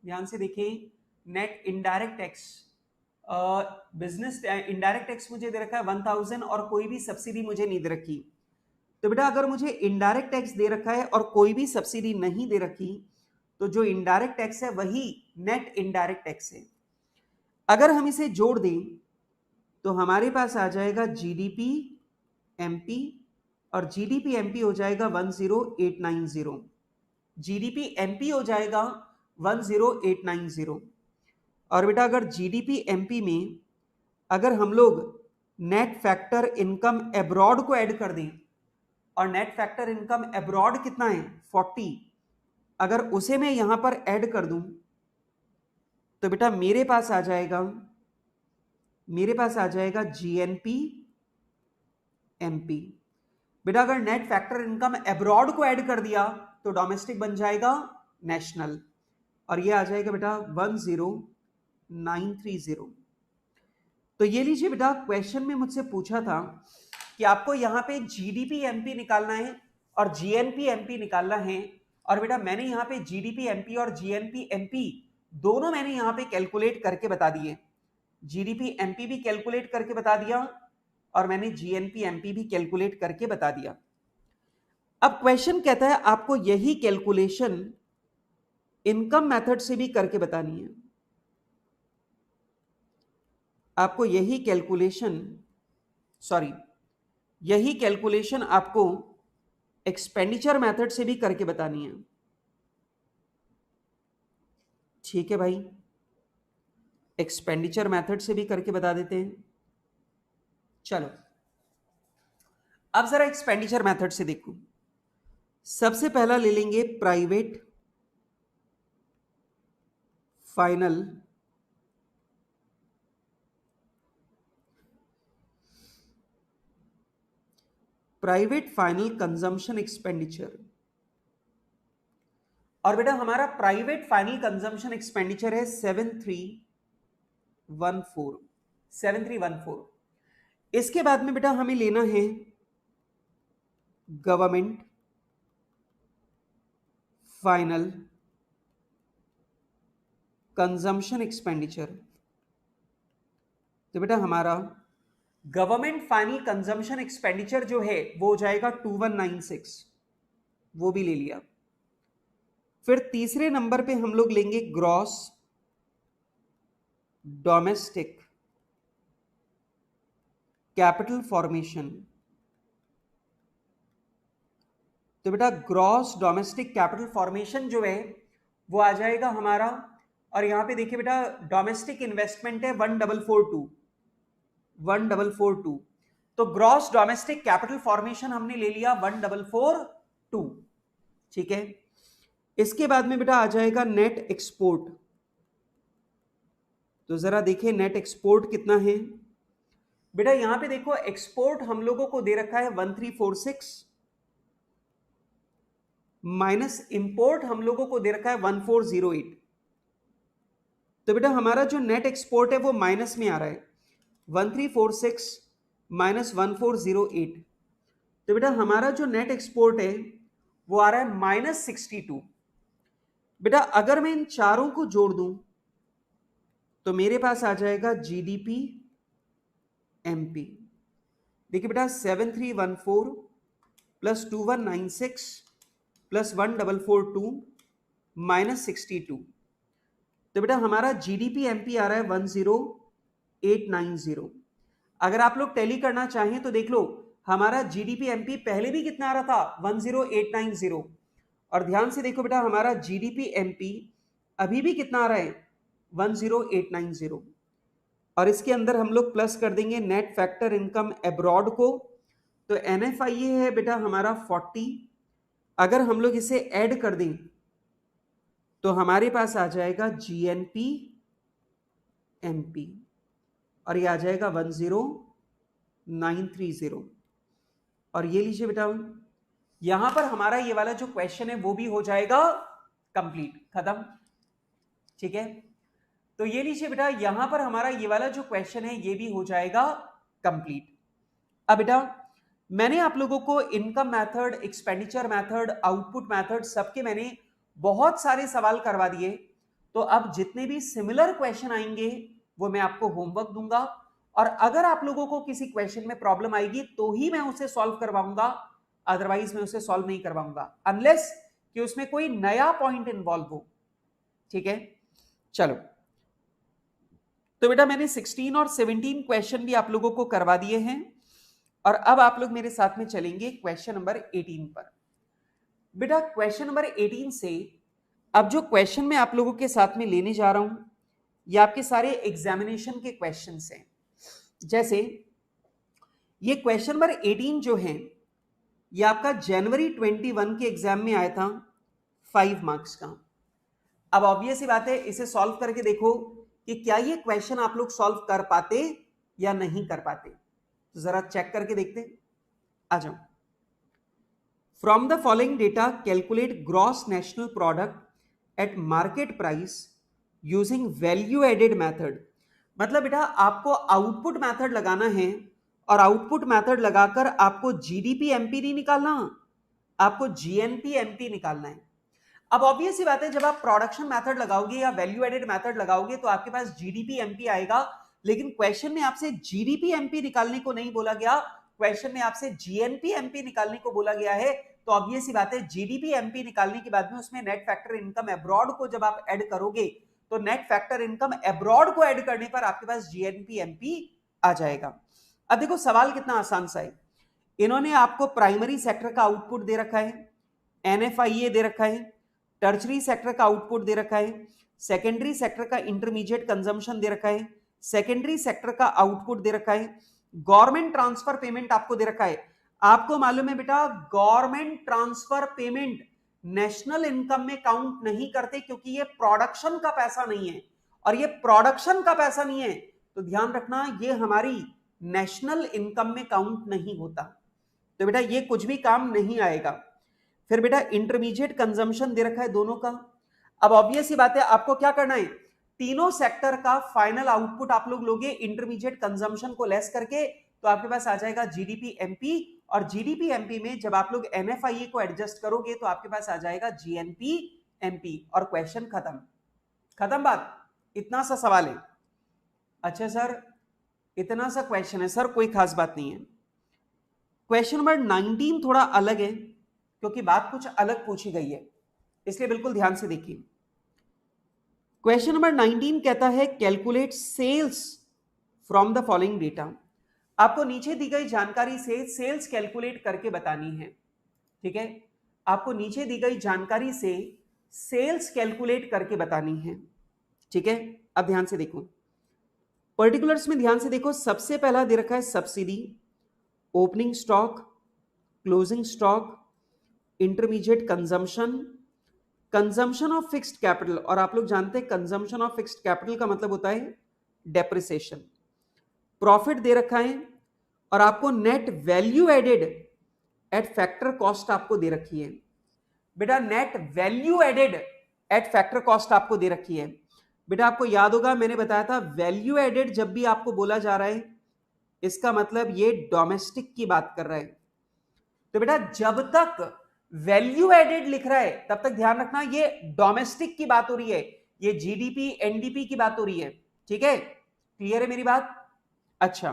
ध्यान से देखें। Net indirect tax business indirect tax मुझे दे रखा है 1000 और कोई भी सब्सिडी मुझे नहीं दे रखी। तो बेटा अगर मुझे इनडायरेक्ट टैक्स दे रखा है और कोई भी सब्सिडी नहीं दे रखी तो जो इनडायरेक्ट टैक्स है वही नेट इनडायरेक्ट टैक्स है। अगर हम इसे जोड़ दें तो हमारे पास आ जाएगा जीडीपी एमपी और जीडीपी एमपी हो जाएगा 10890। जीडीपी एमपी हो जाएगा 10890। और बेटा अगर जीडीपी एमपी में अगर हम लोग नेट फैक्टर इनकम एब्रॉड को ऐड कर दें और नेट फैक्टर इनकम एब्रॉड कितना है 40, अगर उसे मैं यहां पर ऐड कर दूं तो बेटा मेरे पास आ जाएगा जीएनपी एमपी। बेटा अगर नेट फैक्टर इनकम एब्रॉड को ऐड कर दिया तो डोमेस्टिक बन जाएगा नेशनल और ये आ जाएगा बेटा 10930। तो ये लीजिए बेटा क्वेश्चन में मुझसे पूछा था कि आपको यहां पे जीडीपी एमपी निकालना है और जीएनपी एमपी निकालना है। और बेटा मैंने यहां पे जीडीपी एमपी और जीएनपी एमपी दोनों मैंने यहां पे कैलकुलेट करके बता दिए। जीडीपी एमपी भी कैलकुलेट करके बता दिया और मैंने जीएनपी एमपी भी कैलकुलेट करके बता दिया। अब क्वेश्चन कहता है आपको यही कैलकुलेशन इनकम मेथड से भी करके बतानी है। आपको यही कैलकुलेशन आपको एक्सपेंडिचर मेथड से भी करके बतानी है। ठीक है भाई, एक्सपेंडिचर मेथड से भी करके बता देते हैं। चलो अब जरा एक्सपेंडिचर मेथड से देखो। सबसे पहला ले लेंगे प्राइवेट फाइनल कंजम्पशन एक्सपेंडिचर। और बेटा हमारा प्राइवेट फाइनल कंजम्पशन एक्सपेंडिचर है 7314। इसके बाद में बेटा हमें लेना है गवर्नमेंट फाइनल कंजम्पशन एक्सपेंडिचर। तो बेटा हमारा गवर्नमेंट फाइनल कंजम्पशन एक्सपेंडिचर जो है वो हो जाएगा 2196, वो भी ले लिया। फिर तीसरे नंबर पे हम लोग लेंगे ग्रॉस डोमेस्टिक कैपिटल फॉर्मेशन। तो बेटा ग्रॉस डोमेस्टिक कैपिटल फॉर्मेशन जो है वो आ जाएगा हमारा, और यहां पे देखिए बेटा डोमेस्टिक इन्वेस्टमेंट है 1442। तो ग्रॉस डोमेस्टिक कैपिटल फॉर्मेशन हमने ले लिया 1442। ठीक है, इसके बाद में बेटा आ जाएगा नेट एक्सपोर्ट। तो जरा देखिए नेट एक्सपोर्ट कितना है। बेटा यहां पे देखो एक्सपोर्ट हम लोगों को दे रखा है 1346 माइनस इंपोर्ट हम लोगों को दे रखा है 1408। तो बेटा हमारा जो नेट एक्सपोर्ट है वो माइनस में आ रहा है 1346 माइनस 1408। तो बेटा हमारा जो नेट एक्सपोर्ट है वो आ रहा है -62। बेटा अगर मैं इन चारों को जोड़ दूं तो मेरे पास आ जाएगा जीडीपी एमपी। देखिए बेटा 7314 प्लस 2196 प्लस 1442 माइनस 62, तो बेटा हमारा जीडीपी एमपी आ रहा है 10890। अगर आप लोग टैली करना चाहें तो देख लो, हमारा जीडीपी एमपी पहले भी कितना आ रहा था 10890, और ध्यान से देखो बेटा हमारा जीडीपी एमपी अभी भी कितना आ रहा है 10890, और इसके अंदर हम लोग प्लस कर देंगे नेट फैक्टर इनकम अब्रॉड को, तो एनएफआईए है बेटा हमारा 40। अगर हम लोग इसे ऐड कर दें तो हमारे पास आ जाएगा जीएनपी एमपी, और ये आ जाएगा 10930। और ये लीजिए बेटा यहां पर हमारा ये वाला जो क्वेश्चन है वो भी हो जाएगा कंप्लीट, खत्म। ठीक है, तो ये लीजिए बेटा यहां पर हमारा ये वाला जो क्वेश्चन है ये भी हो जाएगा कंप्लीट। अब बेटा मैंने आप लोगों को income method, expenditure method, output method सबके मैंने बहुत सारे सवाल करवा दिए, तो अब जितने भी सिमिलर क्वेश्चन आएंगे वो मैं आपको होमवर्क दूंगा, और अगर आप लोगों को किसी क्वेश्चन में प्रॉब्लम आएगी तो ही मैं उसे सॉल्व करवाऊंगा, अदरवाइज मैं उसे सॉल्व नहीं करवाऊंगा अनलेस कि उसमें कोई नया पॉइंट इन्वॉल्व हो। ठीक है, चलो तो बेटा मैंने 16 और 17 क्वेश्चन भी आप लोगों को करवा दिए हैं, और अब आप लोग मेरे साथ में चलेंगे क्वेश्चन नंबर 18 पर। बेटा क्वेश्चन नंबर 18 से अब जो क्वेश्चन मैं आप लोगों के साथ में लेने जा रहा हूं ये आपके सारे एग्जामिनेशन के क्वेश्चन हैं। जैसे ये क्वेश्चन नंबर 18 जो है ये आपका जनवरी 21 के एग्जाम में आया था 5 मार्क्स का। अब ऑब्वियस ही बात है इसे सॉल्व करके देखो कि क्या ये क्वेश्चन आप लोग सॉल्व कर पाते या नहीं कर पाते, तो जरा चेक करके देखते हैं। आ जाओ। From the following data calculate gross national product at market price using value added method. मतलब बेटा आपको आउटपुट मेथड लगाना है, और आउटपुट मेथड लगाकर आपको जीडीपी एमपी नहीं निकालना, आपको जीएनपी एमपी निकालना है। अब ऑब्वियस सी बात है जब आप प्रोडक्शन मेथड लगाओगे या वैल्यू एडेड मेथड लगाओगे तो आपके पास जीडीपी एमपी आएगा, लेकिन क्वेश्चन में आपसे जीडीपी एमपी निकालने को नहीं बोला गया, क्वेश्चन में आपसे जीएनपी एमपी निकालने को बोला गया है। तो ऑब्वियस सी बात है जीडीपी एमपी निकालने के बाद में उसमें नेट फैक्टर इनकम अब्रॉड को जब आप ऐड करोगे तो नेट फैक्टर इनकम अब्रॉड को ऐड करने पर आपके पास जीएनपी एमपी आ जाएगा। अब देखो सवाल कितना आसान सा है, इन्होंने आपको प्राइमरी सेक्टर का आउटपुट दे रखा है, एनएफआईए दे रखा है, टर्चरी सेक्टर का आउटपुट दे रखा है, सेकेंडरी सेक्टर का इंटरमीडिएट कंजम्पशन दे रखा है, सेकेंडरी सेक्टर का आउटपुट दे रखा है, गवर्नमेंट ट्रांसफर पेमेंट आपको दे रखा है। आपको मालूम है बेटा government transfer payment national income में काउंट नहीं करते क्योंकि ये प्रोडक्शन का पैसा नहीं है, और ये प्रोडक्शन का पैसा नहीं है तो ध्यान रखना ये हमारी नेशनल इनकम में काउंट नहीं होता, तो बेटा ये कुछ भी काम नहीं आएगा। फिर बेटा इंटरमीडिएट कंजम्पशन दे रखा है दोनों का। अब ऑब्वियस ही बात है आपको क्या करना है, तीनों सेक्टर का फाइनल आउटपुट आप लोग लोगे इंटरमीडिएट कंजम्पशन को लेस करके, तो आपके पास आ जाएगा जीडीपी एमपी, और जीडीपी एमपी में जब आप लोग एनएफआईए को एडजस्ट करोगे तो आपके पास आ जाएगा जीएनपी एमपी, और क्वेश्चन खत्म। खत्म बात, इतना सा सवाल है। अच्छा सर इतना सा क्वेश्चन है सर, कोई खास बात नहीं है। क्वेश्चन नंबर 19 थोड़ा अलग है क्योंकि बात कुछ अलग पूछी गई है, इसलिए बिल्कुल ध्यान से देखिए। क्वेश्चन नंबर 19 कहता है calculate sales from the following data. आपको नीचे दी गई जानकारी से सेल्स कैलकुलेट करके बतानी है। ठीक है, आपको नीचे दी गई जानकारी से सेल्स कैलकुलेट करके बतानी है। ठीक है, अब ध्यान से देखो, पर्टिकुलर्स में ध्यान से देखो। सबसे पहला दे रखा है subsidy, opening stock, closing stock, intermediate consumption, consumption of fixed capital, और आप लोग जानते हैं कंजम्पशन ऑफ फिक्स्ड कैपिटल का मतलब होता है डेप्रिसिएशन, प्रॉफिट दे रखा है, और आपको net value added at factor cost आपको दे रखी है। बेटा net value added at factor cost आपको दे रखी है। बेटा आपको याद होगा मैंने बताया था वैल्यू एडेड जब भी आपको बोला जा रहा है इसका मतलब ये डोमेस्टिक की बात कर रहा है। तो बेटा जब तक वैल्यू एडेड लिख रहा है, तब तक ध्यान रखना ये डोमेस्टिक की बात हो रही है, ये जीडीपी एनडीपी की बात हो रही है। ठीक है, क्लियर है मेरी बात? अच्छा,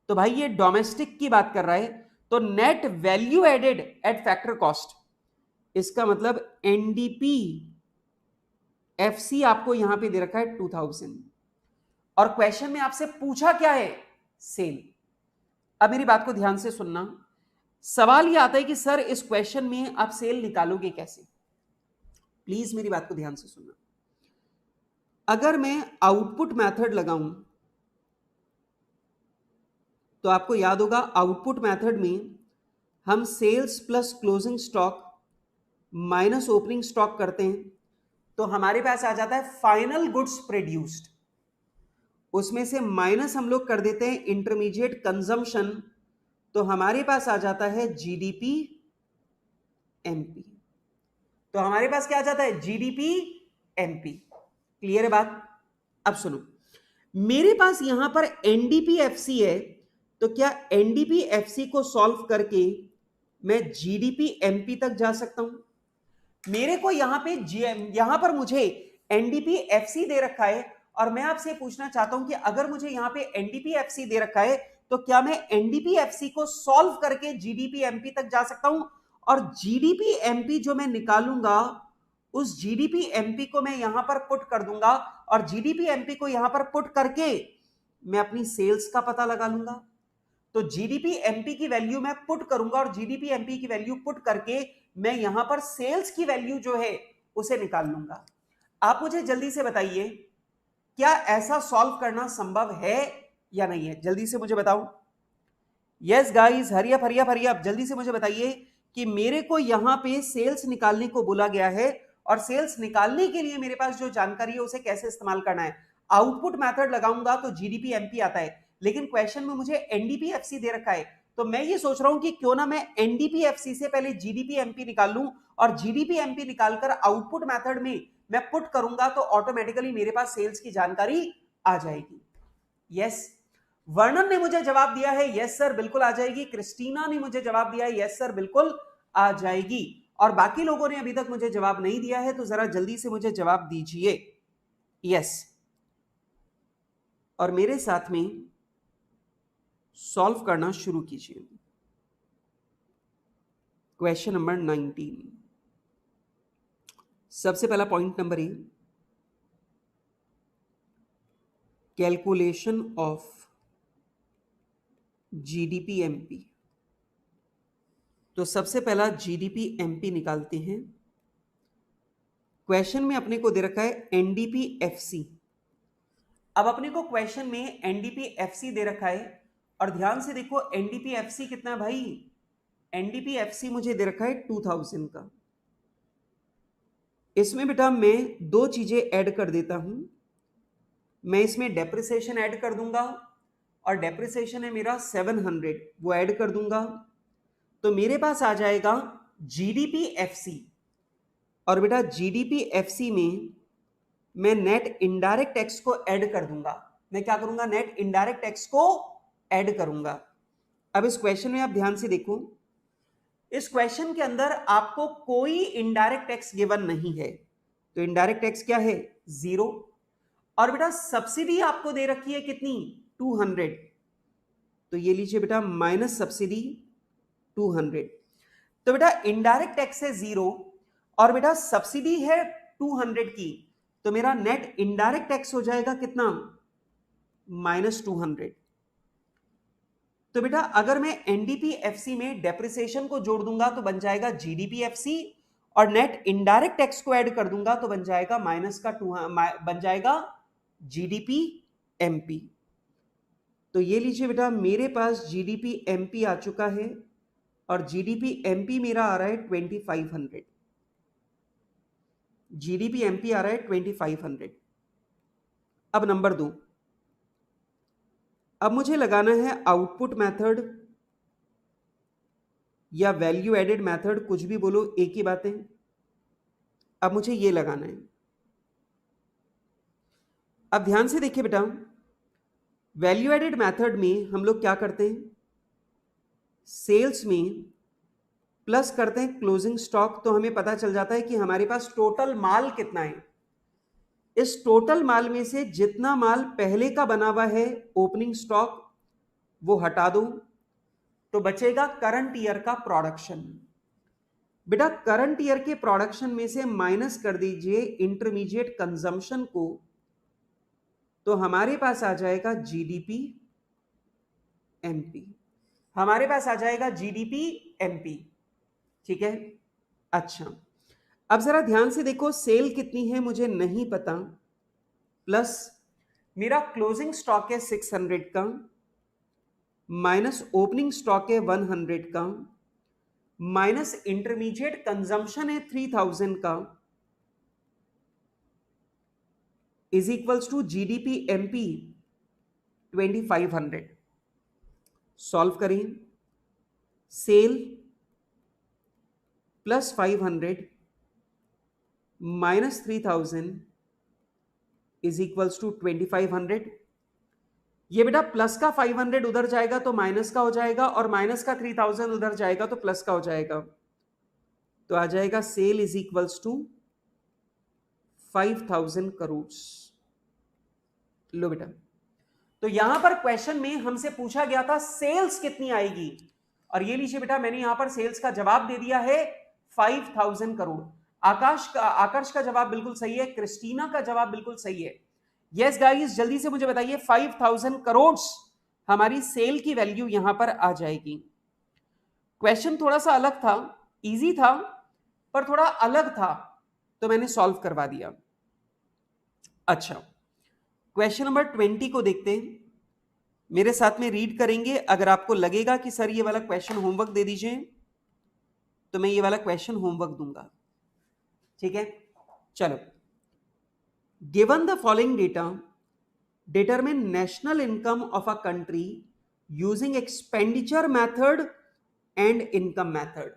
तो भाई ये डोमेस्टिक की बात कर रहा है, तो net value added at factor cost, इसका मतलब एनडीपी एफसी आपको यहां पे दे रखा है 2000, और क्वेश्चन में आपसे पूछा क्या है? सेल। अब मेरी बात को ध्यान से सुनना, सवाल ये आता है कि सर इस क्वेश्चन में आप सेल निकालोगे कैसे? प्लीज मेरी बात को ध्यान से सुनना। अगर मैं आउटपुट मेथड लगाऊं तो आपको याद होगा आउटपुट मेथड में हम sales plus closing stock minus opening stock करते हैं, तो हमारे पास आ जाता है फाइनल गुड्स प्रोड्यूस्ड, उसमें से माइनस हम लोग कर देते हैं इंटरमीडिएट कंजम्पशन, तो हमारे पास आ जाता है जीडीपी एमपी। तो हमारे पास क्या आ जाता है? GDP MP. क्लियर है बात? अब सुनो, मेरे पास यहां पर एनडीपीएफसी है, तो क्या एनडीपीएफसी को सॉल्व करके मैं जीडीपी एमपी तक जा सकता हूं? मेरे को यहां पर मुझे एनडीपीएफसी दे रखा है, और मैं आपसे पूछना चाहता हूं कि अगर मुझे यहां पे एनडीपीएफसी दे रखा है, तो क्या मैं एनडीपीएफसी को सॉल्व करके जीडीपी एमपी तक जा सकता हूं? और जीडीपी एमपी जो मैं निकालूंगा, उस जीडीपी एमपी को मैं यहां पर पुट कर दूंगा, और जीडीपी एमपी को यहां पर पुट करके मैं अपनी सेल्स का पता लगा लूंगा। तो जीडीपी एमपी की वैल्यू मैं पुट करूंगा, और जीडीपी एमपी की वैल्यू पुट करके मैं यहां पर सेल्स की वैल्यू जो है उसे निकाल लूंगा। आप मुझे जल्दी से बताइए, क्या ऐसा सॉल्व करना संभव है या नहीं है? जल्दी से मुझे बताओ। Yes guys, hurry up hurry up hurry up, जल्दी से मुझे बताइए कि मेरे को यहां पे सेल्स निकालने को बोला गया है, और सेल्स निकालने के लिए मेरे पास जो जानकारी है उसे कैसे इस्तेमाल करना है। आउटपुट मेथड लगाऊंगा तो जीडीपी एमपी आता है, लेकिन क्वेश्चन में मुझे एनडीपीएफसी दे रखा है, तो मैं ये सोच रहा हूं कि क्यों ना मैं एनडीपीएफसी से पहले जीडीपी एमपी निकाल लूं, और जीडीपी एमपी निकालकर आउटपुट मेथड में मैं पुट करूंगा, तो ऑटोमेटिकली मेरे पास सेल्स की जानकारी आ जाएगी। यस, वर्णन ने मुझे जवाब दिया है यस सर बिल्कुल आ जाएगी। क्रिस्टीना ने मुझे जवाब दिया है यस सर बिल्कुल आ जाएगी। और बाकी लोगों ने अभी तक मुझे जवाब नहीं दिया है, तो जरा जल्दी से मुझे जवाब दीजिए यस, और मेरे साथ में सॉल्व करना शुरू कीजिए। क्वेश्चन नंबर 19, सबसे पहला point number A, calculation of GDP MP. तो सबसे पहला जीडीपी एमपी निकालते हैं। क्वेश्चन में अपने को दे रखा है एनडीपीएफसी। अब अपने को क्वेश्चन में एनडीपीएफसी दे रखा है, और ध्यान से देखो एनडीपीएफसी कितना है भाई? एनडीपीएफसी मुझे दे रखा है 2000 का। इसमें बेटा मैं दो चीजें ऐड कर देता हूं। मैं इसमें डेप्रिसिएशन ऐड कर दूंगा, और डेप्रिसिएशन है मेरा 700, वो ऐड कर दूंगा, तो मेरे पास आ जाएगा जीडीपीएफसी। और बेटा जीडीपीएफसी में मैं नेट इनडायरेक्ट टैक्स को ऐड कर दूंगा। मैं क्या करूंगा? नेट इनडायरेक्ट टैक्स को ऐड करूंगा। अब इस क्वेश्चन में आप ध्यान से देखो, इस क्वेश्चन के अंदर आपको कोई इनडायरेक्ट टैक्स गिवन नहीं है, तो इनडायरेक्ट टैक्स क्या है? 0। और बेटा सब्सिडी आपको दे रखी है कितनी? 200, तो ये लीजिए बेटा माइनस सब्सिडी 200। तो बेटा इनडायरेक्ट टैक्स है 0, और बेटा सब्सिडी है 200 की, तो मेरा नेट इनडायरेक्ट टैक्स हो जाएगा कितना? -200। तो बेटा अगर मैं एनडीपीएफसी में डेप्रिसिएशन को जोड़ दूंगा तो बन जाएगा जीडीपीएफसी, और नेट इनडायरेक्ट टैक्स को ऐड कर दूंगा तो बन जाएगा बन जाएगा जीडीपी एमपी। तो ये लीजिए बेटा मेरे पास जीडीपी एमपी आ चुका है, और जीडीपी एमपी मेरा आ रहा है 2500। जीडीपी एमपी आ रहा है 2500। अब नंबर 2, अब मुझे लगाना है आउटपुट मेथड या वैल्यू एडेड मेथड, कुछ भी बोलो एक ही बात है। अब मुझे ये लगाना है। अब ध्यान से देखिए बेटा, वैल्यू एडेड मेथड में हम लोग क्या करते हैं? सेल्स में प्लस करते हैं क्लोजिंग स्टॉक, तो हमें पता चल जाता है कि हमारे पास टोटल माल कितना है। इस टोटल माल में से जितना माल पहले का बना हुआ है ओपनिंग स्टॉक वो हटा दो, तो बचेगा करंट ईयर का प्रोडक्शन। बेटा करंट ईयर के प्रोडक्शन में से माइनस कर दीजिए इंटरमीडिएट कंजम्पशन को, तो हमारे पास आ जाएगा जीडीपी एमपी। हमारे पास आ जाएगा जीडीपी एमपी। ठीक है, अच्छा अब जरा ध्यान से देखो, सेल कितनी है मुझे नहीं पता, प्लस मेरा क्लोजिंग स्टॉक है 600 का, माइनस ओपनिंग स्टॉक है 100 का, माइनस इंटरमीडिएट कंजम्पशन है 3000 का, is equals to GDP MP 2500। Solve करें, sale plus 500 minus 3000 is equals to 2500। ये बेटा प्लस का 500 उधर जाएगा तो माइनस का हो जाएगा, और माइनस का 3000 उधर जाएगा तो प्लस का हो जाएगा, तो आ जाएगा sale is equals to 5000 crore. लो बेटा, तो यहां पर क्वेश्चन में हमसे पूछा गया था सेल्स कितनी आएगी, और ये लीजिए बेटा मैंने यहां पर सेल्स का जवाब दे दिया है 5000 करोड़। आकर्ष का जवाब बिल्कुल सही है, क्रिस्टीना का जवाब बिल्कुल सही है। यस गाइस, जल्दी से मुझे बताइए 5000 करोड़ हमारी सेल की वैल्यू यहां पर आ जाएगी। क्वेश्चन थोड़ा सा अलग था, इजी था पर थोड़ा अलग था, तो मैंने सॉल्व करवा दिया। अच्छा, क्वेश्चन नंबर 20 को देखते हैं, मेरे साथ में रीड करेंगे। अगर आपको लगेगा कि सर ये वाला क्वेश्चन होमवर्क दे दीजिए, तो मैं ये वाला क्वेश्चन होमवर्क दूंगा। ठीक है, चलो। Given the following data, determine national income of a country using expenditure method and income method.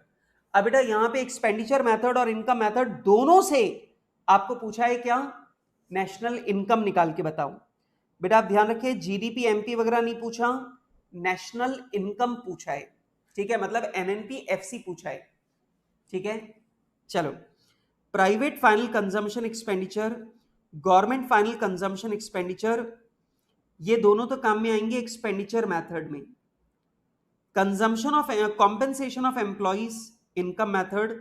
अब बेटा यहां पे एक्सपेंडिचर मेथड और इनकम मेथड दोनों से आपको पूछा है क्या, नेशनल इनकम निकाल के बताओ। बेटा आप ध्यान रखिए, जीडीपी एमपी वगैरह नहीं पूछा, नेशनल इनकम पूछा है। ठीक है, मतलब एनएनपी एफसी पूछा है। ठीक है, चलो। Private final consumption expenditure, government final consumption expenditure, ये दोनों तो काम में आएंगे एक्सपेंडिचर मेथड में। Consumption of compensation of employees income method,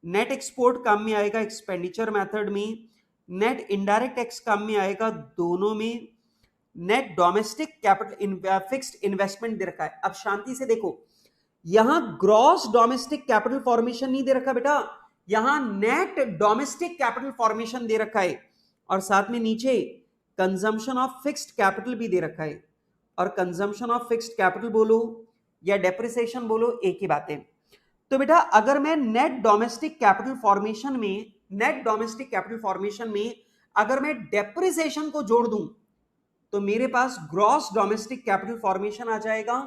net export काम में आएगा एक्सपेंडिचर मेथड में, नेट इनडायरेक्ट टैक्स काम में आएगा दोनों में, net domestic capital fixed investment दे रखा है। अब शांति से देखो, यहां ग्रॉस डोमेस्टिक कैपिटल फॉर्मेशन नहीं दे रखा बेटा, यहां नेट डोमेस्टिक कैपिटल फॉर्मेशन दे रखा है, और साथ में नीचे कंजम्पशन ऑफ फिक्स्ड कैपिटल भी दे रखा है। और कंजम्पशन ऑफ फिक्स्ड कैपिटल बोलो या डेप्रिसिएशन बोलो, एक ही बात है। तो बेटा अगर मैं नेट डोमेस्टिक कैपिटल फॉर्मेशन में अगर मैं डेप्रिसिएशन को जोड़ दूं, तो मेरे पास ग्रॉस डोमेस्टिक कैपिटल फॉर्मेशन आ जाएगा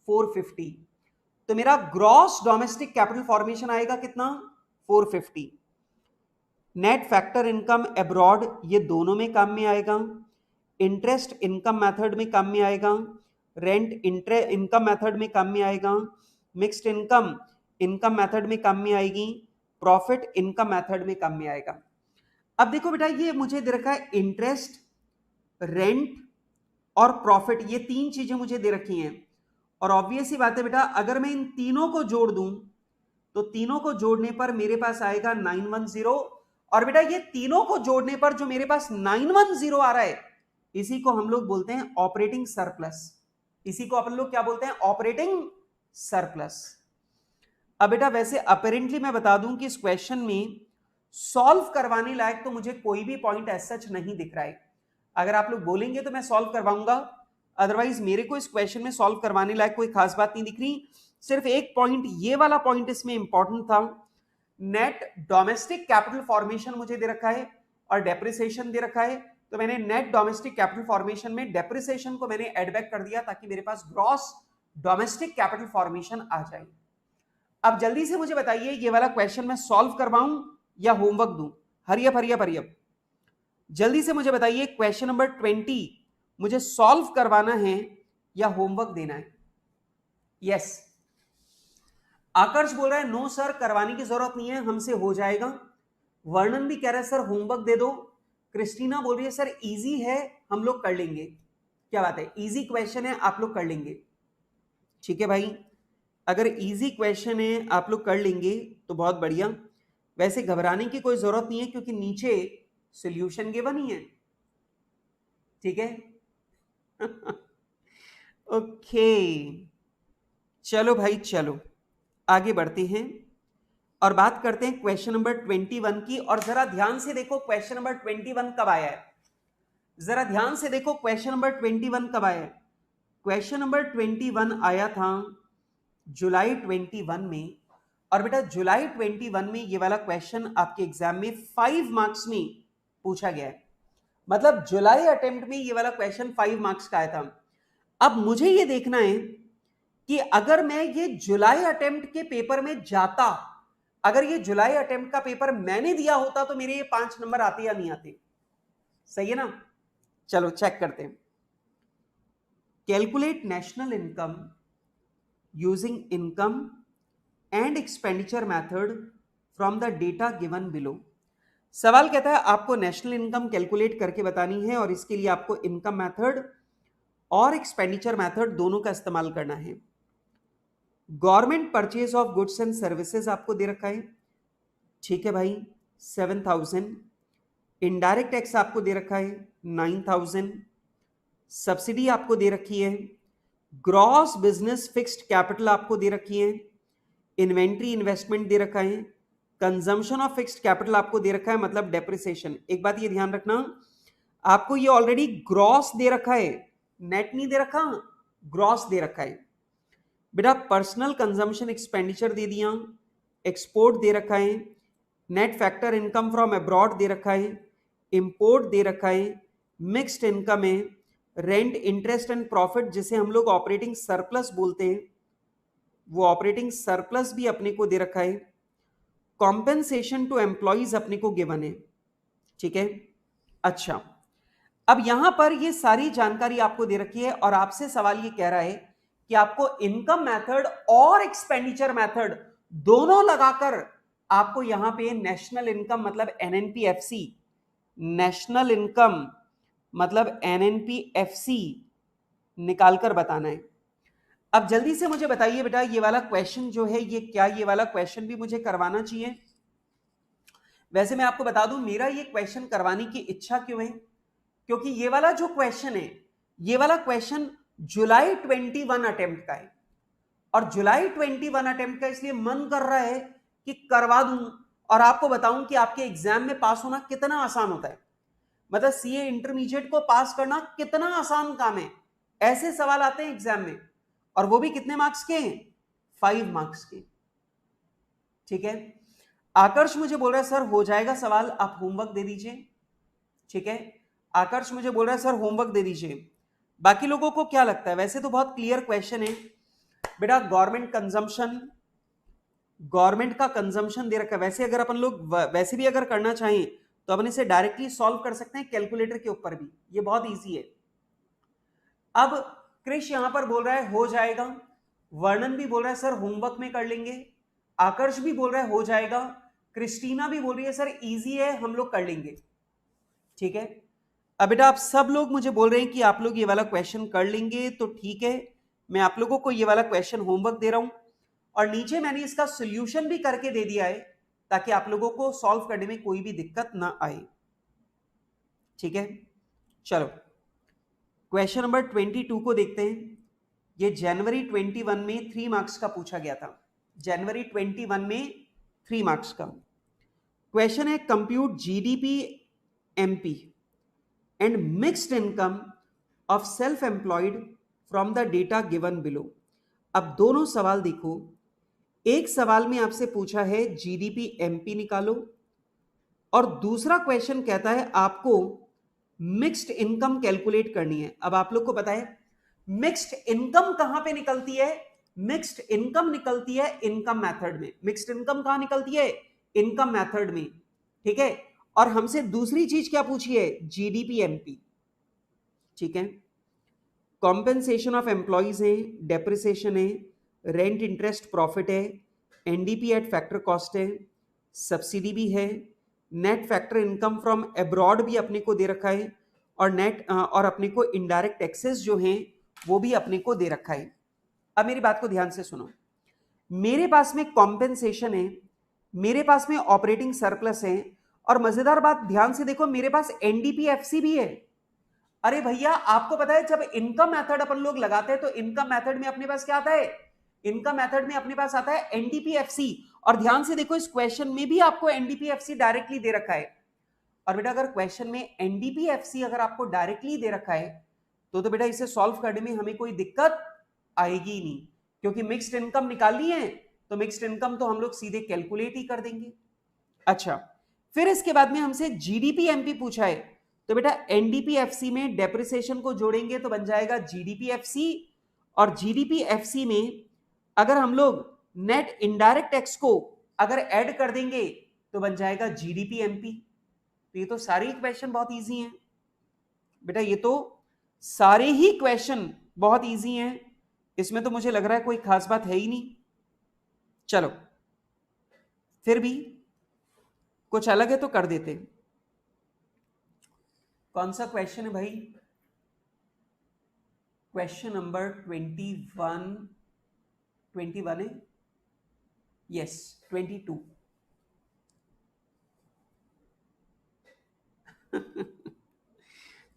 450। तो मेरा ग्रॉस डोमेस्टिक कैपिटल फॉर्मेशन आएगा कितना, 450। नेट फैक्टर इनकम अब्रॉड, ये दोनों में काम में आएगा, इंटरेस्ट इनकम मेथड में काम में आएगा, रेंट इनकम मेथड में काम में आएगा, मिक्स्ड इनकम मेथड में काम में आएगी, प्रॉफिट इनकम मेथड में काम में आएगा। अब देखो बेटा, ये मुझे दे रखा है इंटरेस्ट, रेंट और प्रॉफिट, ये तीन चीजें मुझे दे रखी हैं। और ऑब्वियस ही बात है बेटा, अगर मैं इन तीनों को जोड़ दूं, तो तीनों को जोड़ने पर मेरे पास आएगा 910। और बेटा ये तीनों को जोड़ने पर जो मेरे पास 910 आ रहा है, इसी को हम लोग बोलते हैं ऑपरेटिंग सरप्लस। इसी को अपन लोग क्या बोलते हैं, ऑपरेटिंग सरप्लस। अब बेटा वैसे अपेरेंटली मैं बता दूं कि इस क्वेश्चन में सॉल्व करवाने लायक तो मुझे कोई भी पॉइंट एज सच नहीं दिख रहा है। अगर आप लोग बोलेंगे तो मैं सॉल्व करवाऊंगा, अदरवाइज मेरे को इस क्वेश्चन में सॉल्व करवाने लायक कोई खास बात नहीं दिख रही। सिर्फ एक पॉइंट, ये वाला पॉइंट इसमें इंपॉर्टेंट था, नेट डोमेस्टिक कैपिटल फॉर्मेशन मुझे दे रखा है और डेप्रिसिएशन दे रखा है, तो मैंने नेट डोमेस्टिक कैपिटल फॉर्मेशन में डेप्रिसिएशन को मैंने एड बैक कर दिया ताकि मेरे पास ग्रॉस डोमेस्टिक कैपिटल फॉर्मेशन आ जाए। अब जल्दी से मुझे बताइए, ये वाला क्वेश्चन मैं सॉल्व करवाऊं या होमवर्क दूं? हरियप हरियप हरियप, जल्दी से मुझे बताइए, क्वेश्चन नंबर 20 मुझे सॉल्व करवाना है या होमवर्क देना है? यस। आकर्ष बोल रहा है नो सर करवाने की जरूरत नहीं है, हमसे हो जाएगा। वर्णन भी कह रहा है सर होमवर्क दे दो। क्रिस्टीना बोल रही है सर इजी है, हम लोग कर लेंगे। क्या बात है, इजी क्वेश्चन है, आप लोग कर लेंगे। ठीक है भाई, अगर इजी क्वेश्चन है आप लोग कर लेंगे तो बहुत बढ़िया। वैसे घबराने की कोई जरूरत नहीं है क्योंकि नीचे सॉल्यूशन गिवन ही है। ठीक है ओके चलो भाई, चलो आगे बढ़ते हैं और बात करते हैं क्वेश्चन नंबर 21 की। और जरा ध्यान से देखो क्वेश्चन नंबर 21 कब आया है, जरा ध्यान से देखो क्वेश्चन नंबर 21 कब आया है। क्वेश्चन नंबर 21 आया था जुलाई 21 में। और बेटा जुलाई 21 में ये वाला क्वेश्चन आपके एग्जाम में 5 मार्क्स में पूछा गया है। मतलब जुलाई अटेम्प्ट में ये वाला क्वेश्चन 5 मार्क्स का आया था। अब मुझे ये देखना है कि अगर मैं ये जुलाई अटेम्प्ट के पेपर में जाता, अगर ये जुलाई अटेम्प्ट का पेपर मैंने दिया होता तो मेरे ये 5 नंबर आते या नहीं आते। सही है ना? चलो चेक करते हैं। Calculate national income using income and expenditure method from the data given below. सवाल कहता है आपको नेशनल इनकम कैलकुलेट करके बतानी है और इसके लिए आपको इनकम मेथड और एक्सपेंडिचर मेथड दोनों का इस्तेमाल करना है। Government purchase of goods and services आपको दे रखा है, ठीक है भाई 7,000। इनडायरेक्ट टैक्स आपको दे रखा है 9,000। सब्सिडी आपको दे रखी है। ग्रॉस बिजनेस फिक्स्ड कैपिटल आपको दे रखी है। इन्वेंट्री इन्वेस्टमेंट दे रखा है। कंजम्पशन ऑफ फिक्स्ड कैपिटल आपको दे रखा है, मतलब डेप्रिसिएशन। एक बात ये ध्यान रखना, आपको ये ऑलरेडी ग्रॉस दे रखा है, नेट नहीं दे रखा, ग्रॉस दे रखा है। बेटा पर्सनल कंजम्पशन एक्सपेंडिचर दे दिया, एक्सपोर्ट दे रखा है, net factor income from abroad दे रखा है, इंपोर्ट दे रखा है, मिक्स्ड इनकम है, रेंट इंटरेस्ट एंड प्रॉफिट जिसे हम लोग ऑपरेटिंग सरप्लस बोलते हैं, वो ऑपरेटिंग सरप्लस भी अपने को दे रखा है। कॉम्पेंसेशन टू एम्प्लॉइज अपने को गिवन है, ठीक है। अच्छा, अब यहां पर ये सारी जानकारी आपको दे रखी है और आपसे सवाल ये कह रहा है कि आपको इनकम मेथड और एक्सपेंडिचर मेथड दोनों लगाकर आपको यहां पे नेशनल इनकम मतलब एनएनपीएफसी, नेशनल इनकम मतलब एनएनपीएफसी निकालकर बताना है। अब जल्दी से मुझे बताइए बेटा, ये वाला क्वेश्चन जो है ये क्या ये वाला क्वेश्चन भी मुझे करवाना चाहिए? वैसे मैं आपको बता दूं मेरा ये क्वेश्चन करवाने की इच्छा क्यों है, क्योंकि ये वाला जो क्वेश्चन है ये वाला क्वेश्चन जुलाई 21 अटेम्प्ट का है। और जुलाई 21 अटेम्प्ट का इसलिए मन कर रहा है कि करवा दूं और आपको बताऊं कि आपके एग्जाम में पास होना कितना आसान होता है। मतलब सीए इंटरमीडिएट को पास करना कितना आसान काम है। ऐसे सवाल आते हैं एग्जाम में और वो भी कितने मार्क्स के? 5 मार्क्स के। ठीक है, आकर्ष मुझे बोल रहा है सर हो जाएगा सवाल, आप होमवर्क दे दीजिए। ठीक है, आकर्ष मुझे बोल रहा है सर होमवर्क दे दीजिए। बाकी लोगों को क्या लगता है? वैसे तो बहुत क्लियर क्वेश्चन है बेटा। गवर्नमेंट कंजम्पशन, गवर्नमेंट का कंजम्पशन दे रखा है। वैसे अगर अपन लोग वैसे भी अगर करना चाहें तो अपन इसे डायरेक्टली सॉल्व कर सकते हैं कैलकुलेटर के ऊपर भी, ये बहुत इजी है। अब क्रिश यहां पर बोल रहा है हो जाएगा, वर्णन भी बोल रहा है सर होमवर्क में कर लेंगे, आकर्ष भी बोल रहा है हो जाएगा, क्रिस्टीना भी बोल रही है सर इजी है हम लोग कर लेंगे। ठीक है, अब बेटा आप सब लोग मुझे बोल रहे हैं कि आप लोग ये वाला क्वेश्चन कर लेंगे, तो ठीक है मैं आप लोगों को ये वाला क्वेश्चन होमवर्क दे रहा हूं और नीचे मैंने इसका सोल्यूशन भी करके दे दिया है ताकि आप लोगों को सॉल्व करने में कोई भी दिक्कत ना आए। ठीक है, चलो क्वेश्चन नंबर 22 को देखते हैं। ये जनवरी 21 में 3 मार्क्स का पूछा गया था, जनवरी 21 में 3 मार्क्स का क्वेश्चन है। Compute GDP MP and mixed income of self employed from the data given below. अब दोनों सवाल देखो, एक सवाल में आपसे पूछा है जीडीपी एमपी निकालो और दूसरा क्वेश्चन कहता है आपको मिक्स्ड इनकम कैलकुलेट करनी है। अब आप लोग को पता है मिक्स्ड इनकम कहां पे निकलती है? मिक्स्ड इनकम निकलती है इनकम मेथड में। मिक्स्ड इनकम कहां निकलती है? इनकम मेथड में। ठीक है, और हमसे दूसरी चीज क्या पूछी है? GDP MP. ठीक है, कॉम्पेंसेशन ऑफ एम्प्लॉइज है, डेप्रिसिएशन है, रेंट इंटरेस्ट प्रॉफिट है, एनडीपी एट फैक्टर कॉस्ट है, सब्सिडी भी है, net factor income from abroad भी अपने को दे रखा है, और अपने को इनडायरेक्ट टैक्सेस जो हैं वो भी अपने को दे रखा है। अब मेरी बात को ध्यान से सुनो, मेरे पास में कॉम्पेंसेशन है, मेरे पास में ऑपरेटिंग सरप्लस है, और मजेदार बात ध्यान से देखो, मेरे पास एनडीपीएफसी भी है। अरे भैया, आपको पता है जब इनकम मेथड अपन लोग लगाते हैं तो इनकम मेथड में अपने पास क्या आता है? इनकम मेथड में अपने पास आता है एनडीपीएफसी। और ध्यान से देखो, इस क्वेश्चन में भी आपको एनडीपीएफसी डायरेक्टली दे रखा है। और बेटा अगर क्वेश्चन में एनडीपीएफसी अगर आपको डायरेक्टली दे रखा है तो बेटा इसे सॉल्व करने में हमें कोई दिक्कत आएगी ही नहीं, क्योंकि मिक्स्ड इनकम निकालनी है तो मिक्स्ड इनकम तो हम लोग सीधे कैलकुलेट ही कर देंगे। अच्छा, फिर इसके बाद में हमसे जीडीपी एमपी पूछा है, तो बेटा एनडीपीएफसी में डेप्रिसिएशन को जोड़ेंगे तो बन जाएगा जीडीपीएफसी, और जीडीपीएफसी में अगर हम लोग नेट इनडायरेक्ट टैक्स को अगर ऐड कर देंगे तो बन जाएगा जीडीपीएमपी। तो ये तो सारे क्वेश्चन बहुत इजी हैं बेटा, ये तो सारे ही क्वेश्चन बहुत इजी हैं, इसमें तो मुझे लग रहा है कोई खास बात है ही नहीं। चलो फिर भी कुछ अलग है तो कर देते। कौन सा क्वेश्चन है भाई? क्वेश्चन नंबर 21 है, यस 22।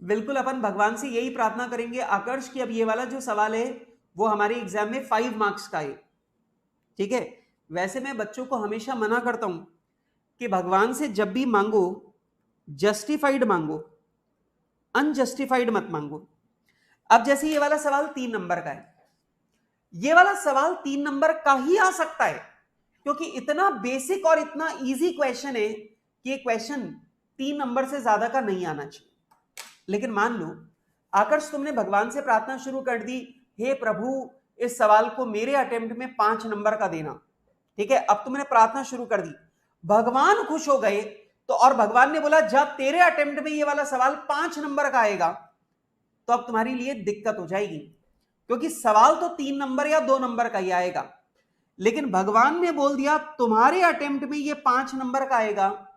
बिल्कुल अपन भगवान से यही प्रार्थना करेंगे आकर्ष कि अब ये वाला जो सवाल है वो हमारे एग्जाम में 5 मार्क्स का है, ठीक है। वैसे मैं बच्चों को हमेशा मना करता हूं कि भगवान से जब भी मांगो जस्टिफाइड मांगो, अनजस्टिफाइड मत मांगो। अब जैसे ये वाला सवाल 3 नंबर का है, ये वाला सवाल 3 नंबर का ही आ सकता है क्योंकि इतना बेसिक और इतना इजी क्वेश्चन है कि ये क्वेश्चन 3 नंबर से ज्यादा का नहीं आना चाहिए। लेकिन मान लो आकर्ष तुमने भगवान से प्रार्थना शुरू कर दी, हे प्रभु इस सवाल को मेरे अटेम्प्ट में 5 नंबर का देना, ठीक है। अब तुमने प्रार्थना शुरू कर दी, भगवान खुश हो गए तो, और भगवान ने बोला जब तेरे अटेम्प्ट में ये वाला सवाल 5 नंबर का आएगा तो अब तुम्हारे लिए दिक्कत हो जाएगी, क्योंकि सवाल तो 3 नंबर या 2 नंबर का ही आएगा, लेकिन भगवान ने बोल दिया तुम्हारे अटेम्प्ट में ये 5 नंबर का आएगा।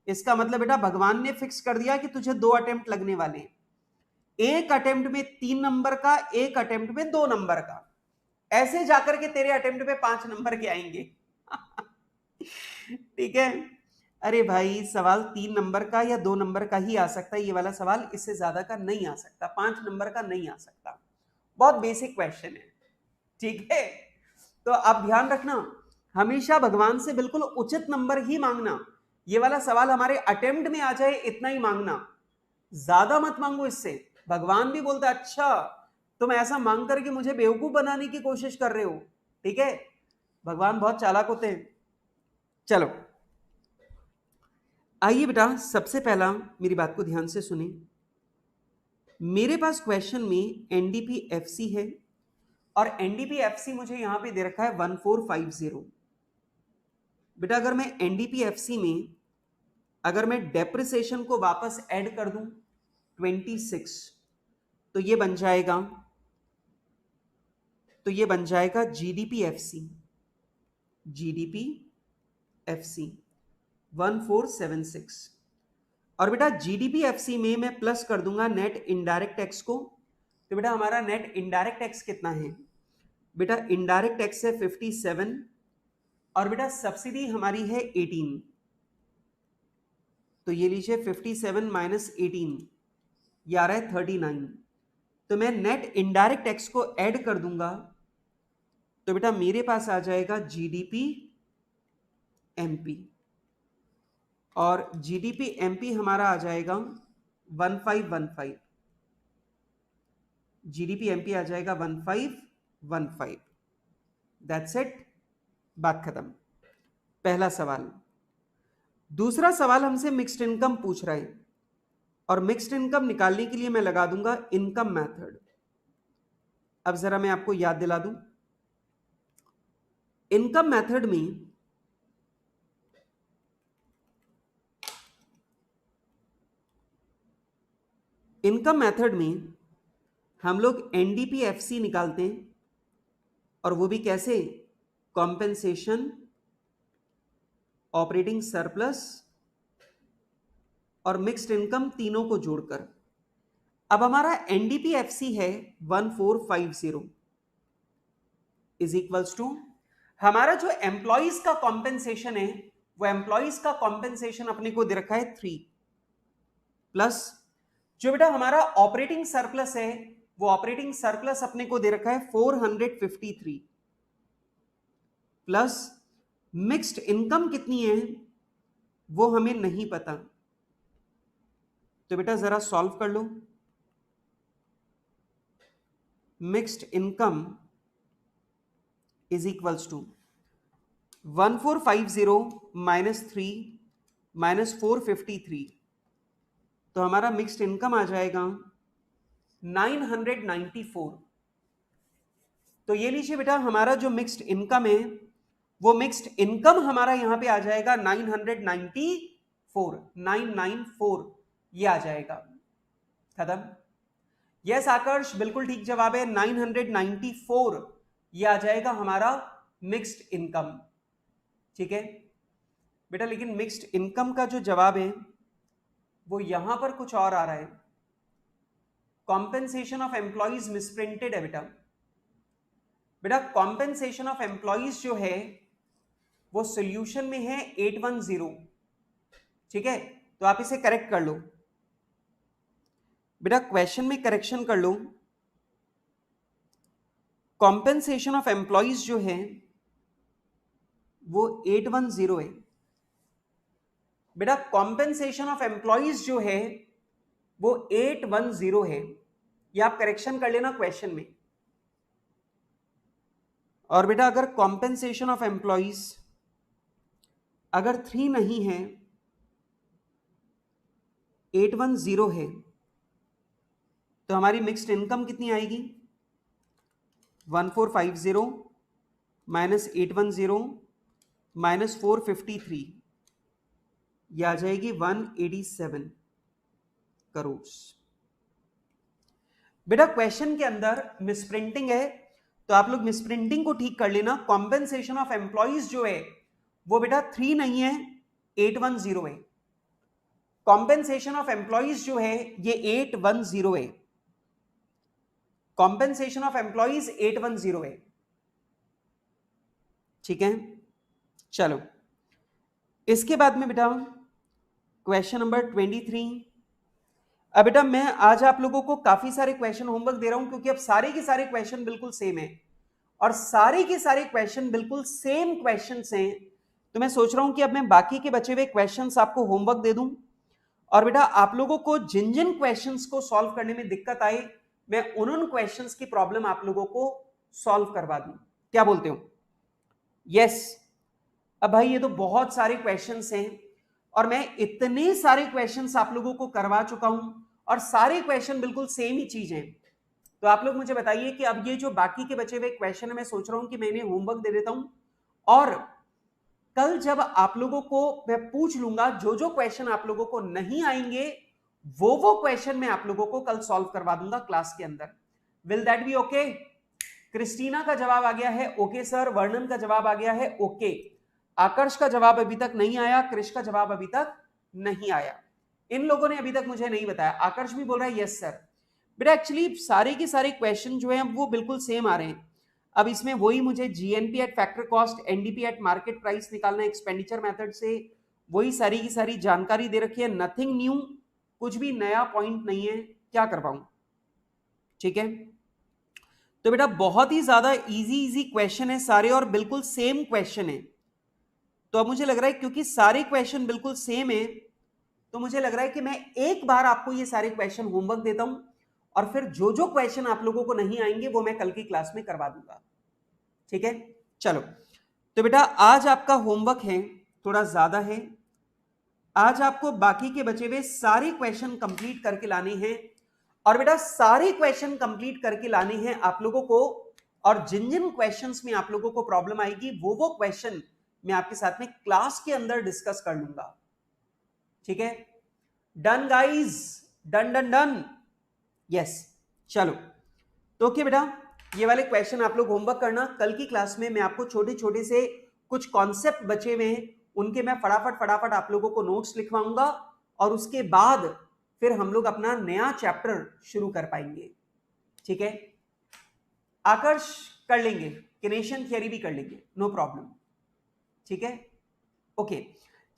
इसका मतलब बेटा भगवान ने फिक्स कर दिया कि तुझे 2 अटेम्प्ट लगने वाले हैं, एक अटेम्प्ट में 3 नंबर का, एक अटेम्प्ट में 2 नंबर का, ऐसे जाकर के तेरे अटेम्प्ट में 5 नंबर के आएंगे। ठीक है। अरे भाई सवाल 3 नंबर का या 2 नंबर का ही आ सकता है, ये वाला सवाल इससे ज्यादा का नहीं आ सकता, 5 नंबर का नहीं आ सकता। बहुत बेसिक क्वेश्चन है, ठीक है। तो आप ध्यान रखना, हमेशा भगवान से बिल्कुल उचित नंबर ही मांगना। ये वाला सवाल हमारे अटेम्प्ट में आ जाए इतना ही मांगना, ज्यादा मत मांगो। इससे भगवान भी बोलता है अच्छा तुम ऐसा मांग करके मुझे बेवकूफ बनाने की कोशिश कर रहे हो, ठीक है। भगवान बहुत चालाक होते हैं। चलो आइए बेटा, सबसे पहला मेरी बात को ध्यान से सुने। मेरे पास क्वेश्चन में एनडीपीएफसी है और एनडीपीएफसी मुझे यहां पे दे रखा है 1450। बेटा अगर मैं एनडीपीएफसी में अगर मैं डेप्रिसिएशन को वापस ऐड कर दूं 26 तो ये बन जाएगा जीडीपीएफसी 1476। और बेटा जीडीपीएफसी में मैं प्लस कर दूंगा नेट इनडायरेक्ट टैक्स को, तो बेटा हमारा नेट इनडायरेक्ट टैक्स कितना है? बेटा इनडायरेक्ट टैक्स है 57 और बेटा सब्सिडी हमारी है 18, तो ये लीजिए 57 माइनस 18 ये आ रहा है 39। तो मैं नेट इनडायरेक्ट टैक्स को ऐड कर दूंगा तो बेटा मेरे पास आ जाएगा जीडीपी एमपी, और जीडीपी एमपी हमारा आ जाएगा 1515, जीडीपी एमपी आ जाएगा 1515। दैट्स इट, बात खत्म। पहला सवाल। दूसरा सवाल हमसे मिक्स्ड इनकम पूछ रहा है और मिक्स्ड इनकम निकालने के लिए मैं लगा दूंगा इनकम मेथड। अब जरा मैं आपको याद दिला दूं, इनकम मेथड में हम लोग एनडीपीएफसी निकालते हैं, और वो भी कैसे? कॉम्पेंसेशन ऑपरेटिंग सरप्लस और मिक्स्ड इनकम तीनों को जोड़कर। अब हमारा एनडीपीएफसी है 1450 इज इक्वल्स टू, हमारा जो एम्प्लॉइज का कॉम्पेंसेशन है वो एम्प्लॉइज का कॉम्पेंसेशन अपने को दे रखा है 3, प्लस जो बेटा हमारा ऑपरेटिंग सरप्लस है वो ऑपरेटिंग सरप्लस अपने को दे रखा है 453, प्लस मिक्स्ड इनकम कितनी है वो हमें नहीं पता। तो बेटा जरा सॉल्व कर लो। Mixed income is equals to 1450 minus 3 minus 453, तो हमारा मिक्स्ड इनकम आ जाएगा 994। तो ये लीजिए बेटा हमारा जो मिक्स्ड इनकम है वो मिक्स्ड इनकम हमारा यहां पे आ जाएगा 994 ये आ जाएगा। खत्म। यस आकर्ष बिल्कुल ठीक जवाब है, 994 ये आ जाएगा हमारा मिक्स्ड इनकम। ठीक है बेटा, लेकिन मिक्स्ड इनकम का जो जवाब है वो यहां पर कुछ और आ रहा है। कॉम्पेंसेशन ऑफ एम्प्लॉइज मिसप्रिंटेड है बेटा। बेटा कॉम्पेंसेशन ऑफ एम्प्लॉइज जो है वो सॉल्यूशन में है 810। ठीक है, तो आप इसे करेक्ट कर लो बेटा, क्वेश्चन में करेक्शन कर लो। कॉम्पेंसेशन ऑफ एम्प्लॉइज जो है वो 810 है बेटा। कॉम्पेंसेशन ऑफ एम्प्लॉइज जो है वो 810 है, ये आप करेक्शन कर लेना क्वेश्चन में। और बेटा अगर कॉम्पेंसेशन ऑफ एम्प्लॉइज अगर 3 नहीं है, 810 है, तो हमारी मिक्स्ड इनकम कितनी आएगी? 1450 माइनस 810 माइनस 453, यह आ जाएगी 187 करोड़। बेटा क्वेश्चन के अंदर मिसप्रिंटिंग है, तो आप लोग मिसप्रिंटिंग को ठीक कर लेना। कॉम्पेंसेशन ऑफ एम्प्लॉइज जो है वो बेटा 3 नहीं है, 810 है। कॉम्पेंसेशन ऑफ एम्प्लॉइज जो है ये 810 है। कॉम्पेंसेशन ऑफ एम्प्लॉइज 810 है। ठीक है, चलो इसके बाद में बेटा क्वेश्चन नंबर 23। अब बेटा मैं आज आप लोगों को काफी सारे क्वेश्चन होमवर्क दे रहा हूं, क्योंकि अब सारे के सारे क्वेश्चन बिल्कुल सेम है और सारे के सारे क्वेश्चन बिल्कुल सेम क्वेश्चंस हैं। तो मैं सोच रहा हूं कि अब मैं बाकी के बचे हुए क्वेश्चंस आपको होमवर्क दे दूं, और बेटा आप लोगों को जिन जिन क्वेश्चंस को सॉल्व करने में दिक्कत आए मैं उन क्वेश्चंस की प्रॉब्लम आप लोगों को सॉल्व करवा दूं। क्या बोलते हो? यस। अब भाई ये तो बहुत सारे क्वेश्चंस हैं और मैं इतने सारे क्वेश्चंस आप लोगों को करवा चुका हूं और सारे क्वेश्चन बिल्कुल सेम ही चीज हैं। तो आप लोग मुझे बताइए कि अब ये जो बाकी के बचे हुए क्वेश्चन है मैं सोच रहा हूं कि मैं इन्हें होमवर्क दे देता हूं, और कल जब आप लोगों को मैं पूछ लूंगा जो जो क्वेश्चन आप लोगों को नहीं आएंगे वो क्वेश्चन मैं आप लोगों को कल सॉल्व करवा दूंगा क्लास के अंदर। Will that be okay? Christina का जवाब आ गया है ओके सर, वर्णन का जवाब आ गया है ओके, आकर्ष का जवाब अभी तक नहीं आया, कृष का जवाब अभी तक नहीं आया, इन लोगों ने अभी तक मुझे नहीं बताया। आकर्ष भी बोल रहा है यस सर। बेटा एक्चुअली सारे के सारे क्वेश्चन जो हैं वो बिल्कुल सेम आ रहे हैं। अब इसमें वही मुझे GNP eight factor cost, NDP at market price निकालना एक्सपेंडिचर मेथड से, वही सारी की सारी जानकारी दे रखी है। नथिंग न्यू, कुछ भी नया पॉइंट नहीं है, क्या कर पाऊं। ठीक है, तो बेटा बहुत ही ज्यादा इजी क्वेश्चन है सारे और बिल्कुल सेम क्वेश्चन है। तो अब मुझे लग रहा है क्योंकि सारे क्वेश्चन बिल्कुल सेम है तो मुझे लग रहा है कि मैं एक बार आपको ये सारे क्वेश्चन होमवर्क देता हूं और फिर जो जो क्वेश्चन आप लोगों को नहीं आएंगे वो मैं कल की क्लास में करवा दूंगा। ठीक है, चलो तो बेटा आज आपका होमवर्क है थोड़ा ज्यादा है। आज आपको बाकी के बचे हुए सारे क्वेश्चन कंप्लीट करके लाने हैं, और बेटा सारे क्वेश्चन कंप्लीट करके लाने हैं आप लोगों को, और जिन जिन क्वेश्चंस में आप लोगों को प्रॉब्लम आएगी वो क्वेश्चन मैं आपके साथ में क्लास के अंदर डिस्कस कर लूंगा। ठीक है, done guys, done done done, yes. चलो तो ओके बेटा, ये वाले क्वेश्चन आप लोग होमवर्क करना। कल की क्लास में मैं आपको छोटे छोटे से कुछ कॉन्सेप्ट बचे हुए हैं उनके मैं फटाफट फटाफट आप लोगों को नोट्स लिखवाऊंगा और उसके बाद फिर हम लोग अपना नया चैप्टर शुरू कर पाएंगे। ठीक है, आकर्ष कर लेंगे, किनेशियन थियरी भी कर लेंगे, नो प्रॉब्लम। ठीक है, ओके,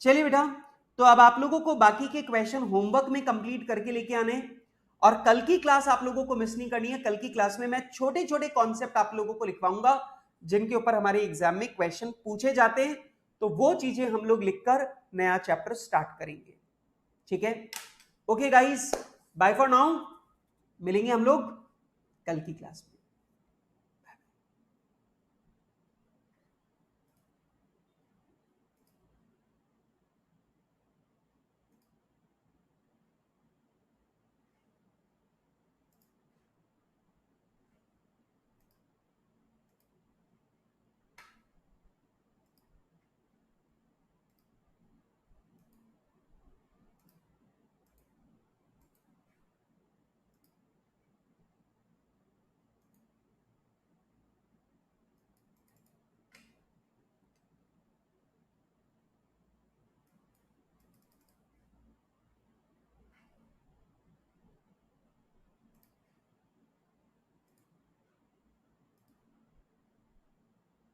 चलिए बेटा, तो अब आप लोगों को बाकी के क्वेश्चन होमवर्क में कंप्लीट करके लेके आने, और कल की क्लास आप लोगों को मिस नहीं करनी है। कल की क्लास में मैं छोटे छोटे कॉन्सेप्ट आप लोगों को लिखवाऊंगा जिनके ऊपर हमारे एग्जाम में क्वेश्चन पूछे जाते हैं, तो वो चीजें हम लोग लिखकर नया चैप्टर स्टार्ट करेंगे। ठीक है, okay guys, bye for now, मिलेंगे हम लोग कल की क्लास में।